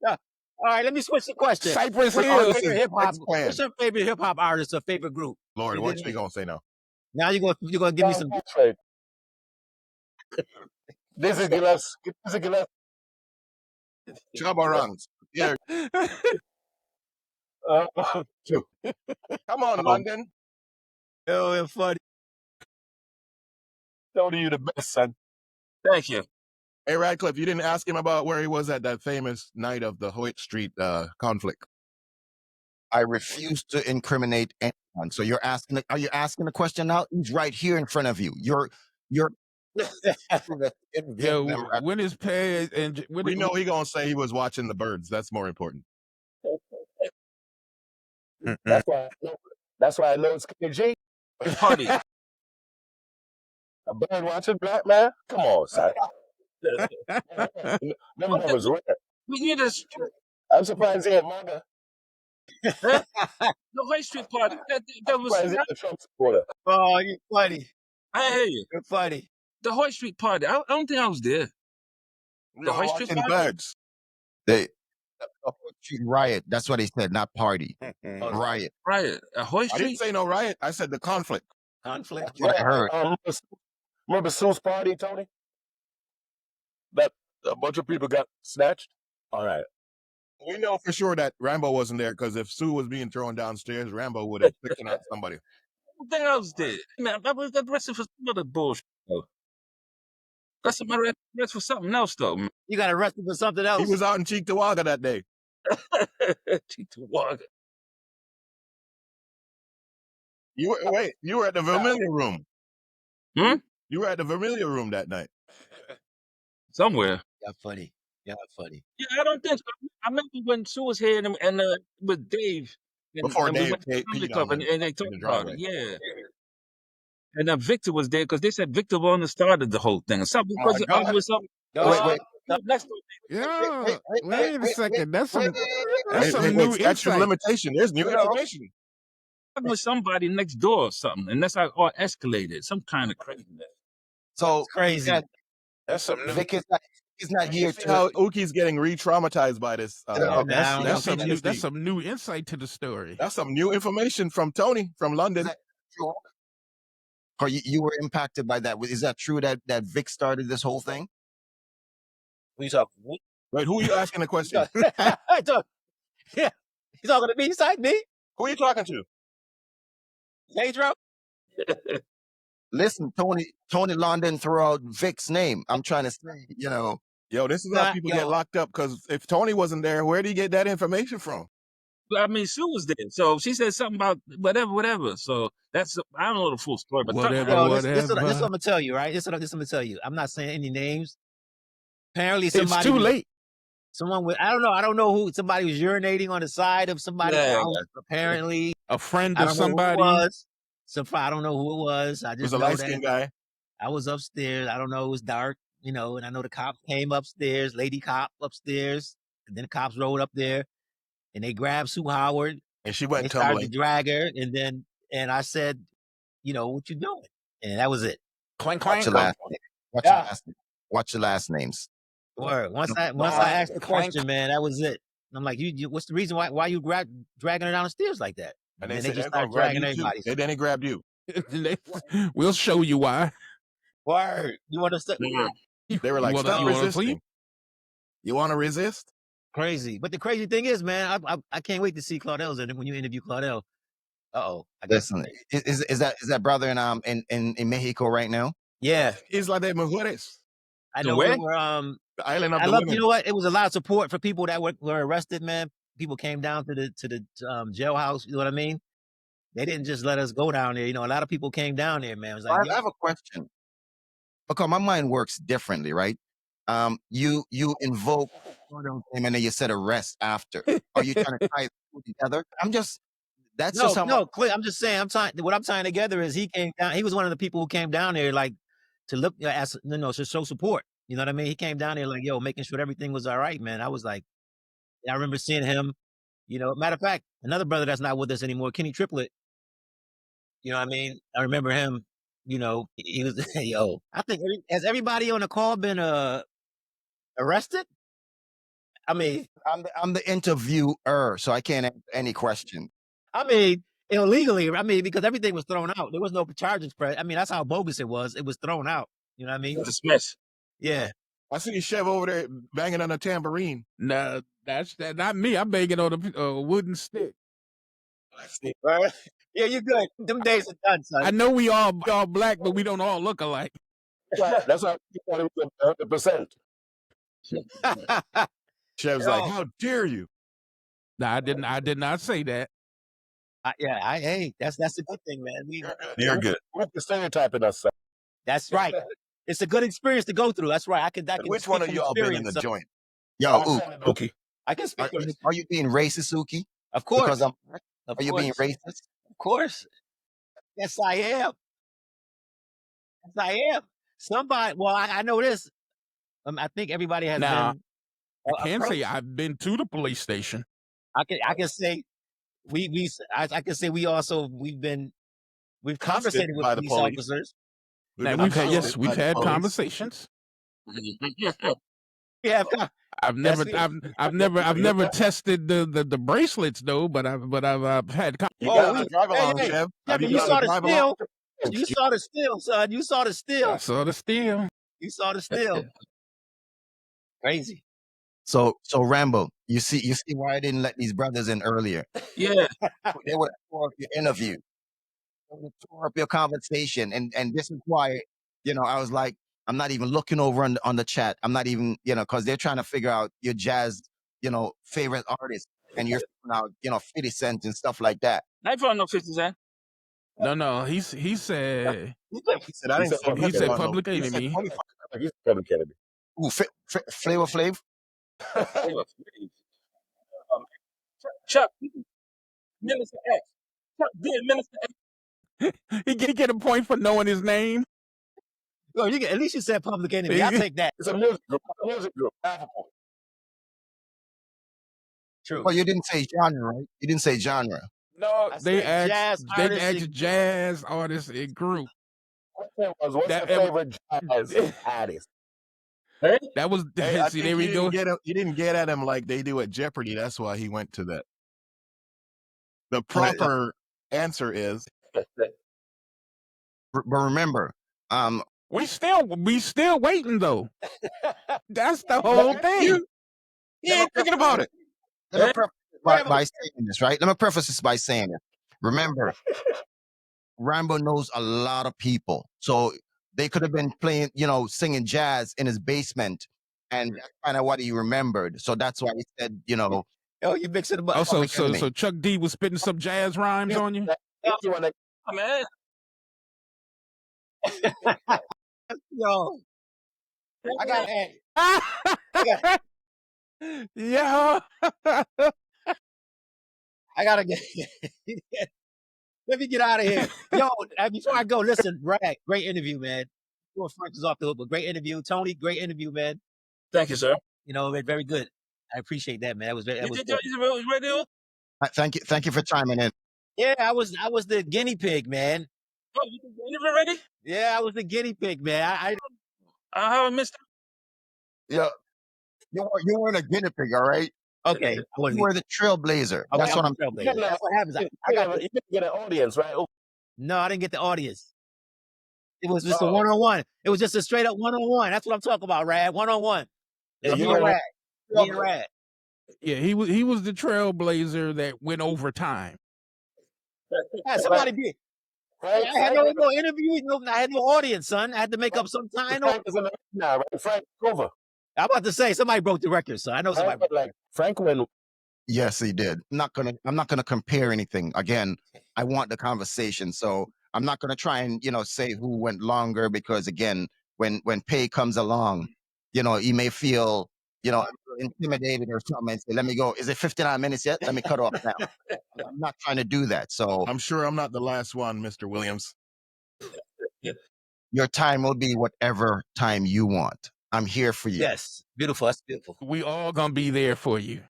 F: Yeah. All right, let me switch the question.
C: Cypress
F: What's
C: Hill.
F: your favorite hip hop?
G: X-Clan.
F: What's your favorite hip hop artist or favorite group?
G: Lord, what you gonna say now?
F: Now you're gonna give me some.
D: Trade. Dizzy Gillespie.
G: Chubba Runs. Yeah, come on, London.
F: Oh, it's funny.
D: Tony, you the best, son.
B: Thank you.
G: Hey, Radcliffe, you didn't ask him about where he was at that famous night of the Hoyt Street conflict.
A: I refuse to incriminate anyone. So are you asking the question now? He's right here in front of you. You're
C: Yo, when is Pez and when
G: We know he gonna say he was watching the birds. That's more important.
D: That's why I know it's Kenny G.
B: Party.
D: A bird watching black man? Come on, son. Them brothers rare.
B: We need a
D: I'm surprised he had manga.
B: the Hoyt Street party. That was.
D: Surprised he had a Trump supporter.
F: Oh, you're funny.
B: I hear you.
F: You're funny.
B: The Hoyt Street party. I don't think I was there.
G: We
B: The
G: were
B: Hoyt Street
G: watching
B: party?
G: birds.
A: the riot. That's what he said, not party. Riot.
B: Right. Hoyt
G: I didn't
B: Street.
G: say no riot. I said the conflict.
F: Conflict.
A: That's what I heard.
D: Remember Sue's party, Tony? That a bunch of people got snatched? All right.
G: We know for sure that Rambo wasn't there because if Sue was being thrown downstairs, Rambo would have taken out somebody.
B: I don't think I was there. Man, I was arrested for some other bullshit. Though. That's my arrested for something else, though. Man.
F: You got arrested for something else.
G: He was out in Cheektowaga that day. You were at the Vermilion Room.
B: Hmm?
G: You were at the Vermilion Room that night.
B: Somewhere.
F: Y'all funny. Y'all funny.
B: Yeah, I don't think so. I remember when Sue was here and with Dave
G: Before
B: and we
G: Dave
B: went to the comedy
G: peed
B: club
G: on
B: and they
G: in
B: talked
G: the
B: about it.
G: driveway.
B: Yeah. And Victor was there because they said Victor Warner started the whole thing. Something
G: Oh,
B: because
G: no.
B: arguing with some
A: Wait.
B: next
C: Yeah. Wait a second. That's
G: Hey,
C: some new
G: statute of
C: insight.
G: limitation. There's new information.
B: arguing with somebody next door or something, and that's how it all escalated. Some kind of craziness.
A: So
F: It's crazy.
C: That's some new.
A: Vic is not here
G: See how Uki's getting re-traumatized by this.
F: Yeah, man, I don't
C: That's
F: know.
C: some new insight to the story.
G: That's some new information from Tony from London.
A: Or you were impacted by that. Is that true that Vic started this whole thing?
F: What you talking?
G: Wait, who are you asking the question?
F: Yeah, he's talking to me. He's like me.
G: Who are you talking to?
F: Pedro.
A: Listen, Tony London threw out Vic's name. I'm trying to say,
G: Yo, this is how people get locked up, because if Tony wasn't there, where did he get that information from?
B: I mean, Sue was there, so she said something about whatever. So that's I don't know the full story, but
C: Whatever.
F: This is what I'm gonna tell you, right? This is what I'm gonna tell you. I'm not saying any names. Apparently,
C: It's too late.
F: Someone with I don't know who. Somebody was urinating on the side of somebody's house. Apparently,
C: A friend
F: I
C: of
F: don't know who
C: somebody.
F: it was. So I don't know who it was. I
G: It was
F: just
G: a
F: know
G: light-skinned guy.
F: I was upstairs. I don't know. It was dark, and I know the cops came upstairs, lady cop upstairs, and then the cops rode up there, and they grabbed Sue Howard,
G: and she
F: they
G: went
F: started
G: tumbling.
F: to drag her, and I said, what you doing? And that was it.
C: Clank,
A: Watch
C: clank.
A: your last name. Watch your last names.
F: Word. Once I asked the question, man, that was it. And I'm like, you what's the reason why you dragging her down the stairs like that?
G: And
F: then
G: they
F: they just
G: said,
F: started dragging everybody.
G: And then he grabbed you.
C: We'll show you why.
F: Word. You want to
G: They were like, stop resisting. You want to resist?
F: Crazy. But the crazy thing is, man, I can't wait to see Claudel's in it when you interview Claudel.
A: Listen, is that brother in Mexico right now?
F: Yeah.
G: Isla de Mujeres.
F: I know we were
G: the island of
F: I
G: the
F: love
G: women.
F: you know what? It was a lot of support for people that were arrested, man. People came down to the jailhouse, you know what I mean? They didn't just let us go down there. A lot of people came down there, man. It was like,
A: I have a question. Because my mind works differently, right? You invoke him and then you said arrest after. Are you trying to tie it together? I'm just
F: I'm just saying what I'm tying together is he came down. He was one of the people who came down there like to look as to show support. You know what I mean? He came down there like, making sure everything was all right, man. I was like, I remember seeing him, matter of fact, another brother that's not with us anymore, Kenny Triplet. You know what I mean? I remember him, he was, I think, has everybody on the call been arrested? I mean,
A: I'm the interviewer, so I can't answer any question.
F: I mean, illegally, because everything was thrown out. There was no charges pressed. I mean, that's how bogus it was. It was thrown out. You know what I mean?
B: Dismissed.
F: Yeah.
G: I see Chev over there banging on a tambourine.
C: No, that's not me. I'm banging on a wooden stick.
F: Yeah, you're good. Them days are done, son.
C: I know we all black, but we don't all look alike.
D: That's how you thought it was 100%.
G: Chev's like, how dare you?
C: No, I did not say that.
F: Hey, that's a good thing, man.
G: You're good.
D: We're stereotyping us.
F: That's right. It's a good experience to go through. That's right. I can
G: Which one of y'all been in the joint?
A: Yo,
D: Uki.
F: I can speak.
A: Are you being racist, Uki?
F: Of course.
A: Because are you being racist?
F: Of course. Yes, I am. Yes, I am. Somebody. Well, I know this. I think everybody has
C: Now,
F: been.
C: I can say I've been to the police station.
F: I can say I can say we've conversated with
G: by the
F: police
G: police.
F: officers.
C: Now, we've had conversations.
F: Yeah,
C: I've never tested the bracelets though, but I've had.
G: You got drive along, Chev.
F: You saw the steal. You saw the steal, son. You saw the steal.
C: I saw the steal.
F: You saw the steal. Crazy.
A: So Rambo, you see why I didn't let these brothers in earlier.
B: Yeah.
A: They would tore up your interview. They would tore up your conversation. And this is why, I was like, I'm not even looking over on the chat. I'm not even, because they're trying to figure out your jazz, favorite artists, and you're now 50 Cent and stuff like that.
B: I ain't from no 50 Cent.
C: No, he said
G: He said, I
D: He
G: didn't
D: said
G: say
C: he
D: Public
G: nothing
C: said
D: Enemy.
G: about no.
C: Public
A: He said
C: Enemy.
A: 25.
D: He's Public Enemy.
A: Ooh, Flavor Flav.
B: Chuck, Minister X. Chuck did Minister X.
C: He get a point for knowing his name.
F: Well, you get, at least you said Public Enemy. I'll take that.
D: It's a music group. Half a point.
F: True.
A: Well, you didn't say genre, right? You didn't say genre.
C: No,
F: I
C: they
F: said
C: asked jazz artists in group.
D: Question was, what's
C: That-
D: your favorite jazz artist?
C: That was
G: Hey, I
C: see,
G: think
C: there we go.
G: you didn't get at him like they do at Jeopardy. That's why he went to that. The proper answer is
A: But remember,
C: We still waiting though. That's the whole thing.
G: he ain't thinking about it.
A: let me preface this by saying this, right? Let me preface this by saying this. Remember, Rambo knows a lot of people, so they could have been playing, singing jazz in his basement, and that's kind of what he remembered. So that's why he said,
F: Oh, you mixing them up.
C: Also,
A: Public Enemy.
C: so Chuck D was spitting some jazz rhymes on you.
B: Oh, man.
F: Yo, I got
C: Yeah.
F: I gotta get. Let me get out of here. Yo, before I go, listen, Rag, great interview, man. Frank was off the hook, but great interview. Tony, great interview, man.
B: Thank you, sir.
F: Very good. I appreciate that, man. That was very. That was good.
B: You ready?
A: Thank you for chiming in.
F: Yeah, I was the guinea pig, man.
B: Oh, you did the interview already?
F: Yeah, I was the guinea pig, man. I
B: haven't missed it.
A: Yeah, you weren't a guinea pig, all right?
F: okay.
A: You were the trailblazer.
F: Okay,
A: That's what I'm.
F: trailblazer. That's what happens.
D: You didn't get an audience, right? Oh,
F: No, I didn't get the audience. It was just a one-on-one. It was just a straight up one-on-one. That's what I'm talking about, Rad. One-on-one.
D: yeah,
F: Me
D: you
F: and
D: were
F: Rad. Me and Rad.
C: Yeah, he was the trailblazer that went overtime.
F: Yeah, somebody be. I had no interview. I had no audience, son. I had to make up some time.
D: Frank is in the now, right? Frank over.
F: I'm about to say somebody broke the record, son. I know somebody.
D: Franklin.
A: Yes, he did. I'm not gonna compare anything. Again, I want the conversation, so I'm not gonna try and say who went longer, because again, when Pay comes along, he may feel intimidated or something and say, "Let me go. Is it 59 minutes yet? Let me cut off now." I'm not trying to do that. So
G: I'm sure I'm not the last one, Mr. Williams.
A: your time will be whatever time you want. I'm here for you.
F: Yes, beautiful. That's beautiful.
C: We all gonna be there for you.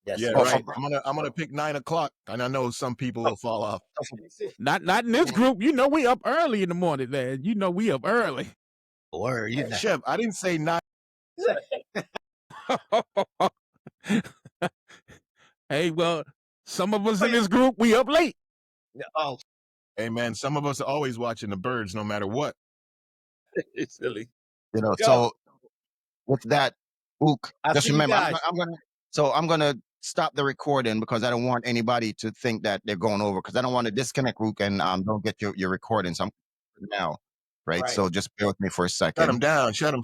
F: Yes,
G: Yeah,
A: Oh,
G: right. I'm gonna pick 9 o'clock, and I know some people will fall off.
C: Not in this group. We up early in the morning, man. We up early.
F: Word. You know.
G: Chef, I didn't say 9.
C: Hey, well, some of us in this group, we up late.
F: Oh,
G: Hey, man, some of us are always watching the birds, no matter what.
B: It's silly.
A: So with that, Ook,
F: I'll
A: just
F: see you
A: remember,
F: guys.
A: I'm gonna stop the recording, because I don't want anybody to think that they're going over, because I don't want to disconnect Ook and don't get your recording. So I'm now, right?
F: Right.
A: So just bear with me for a second.
G: Shut him down. Shut him.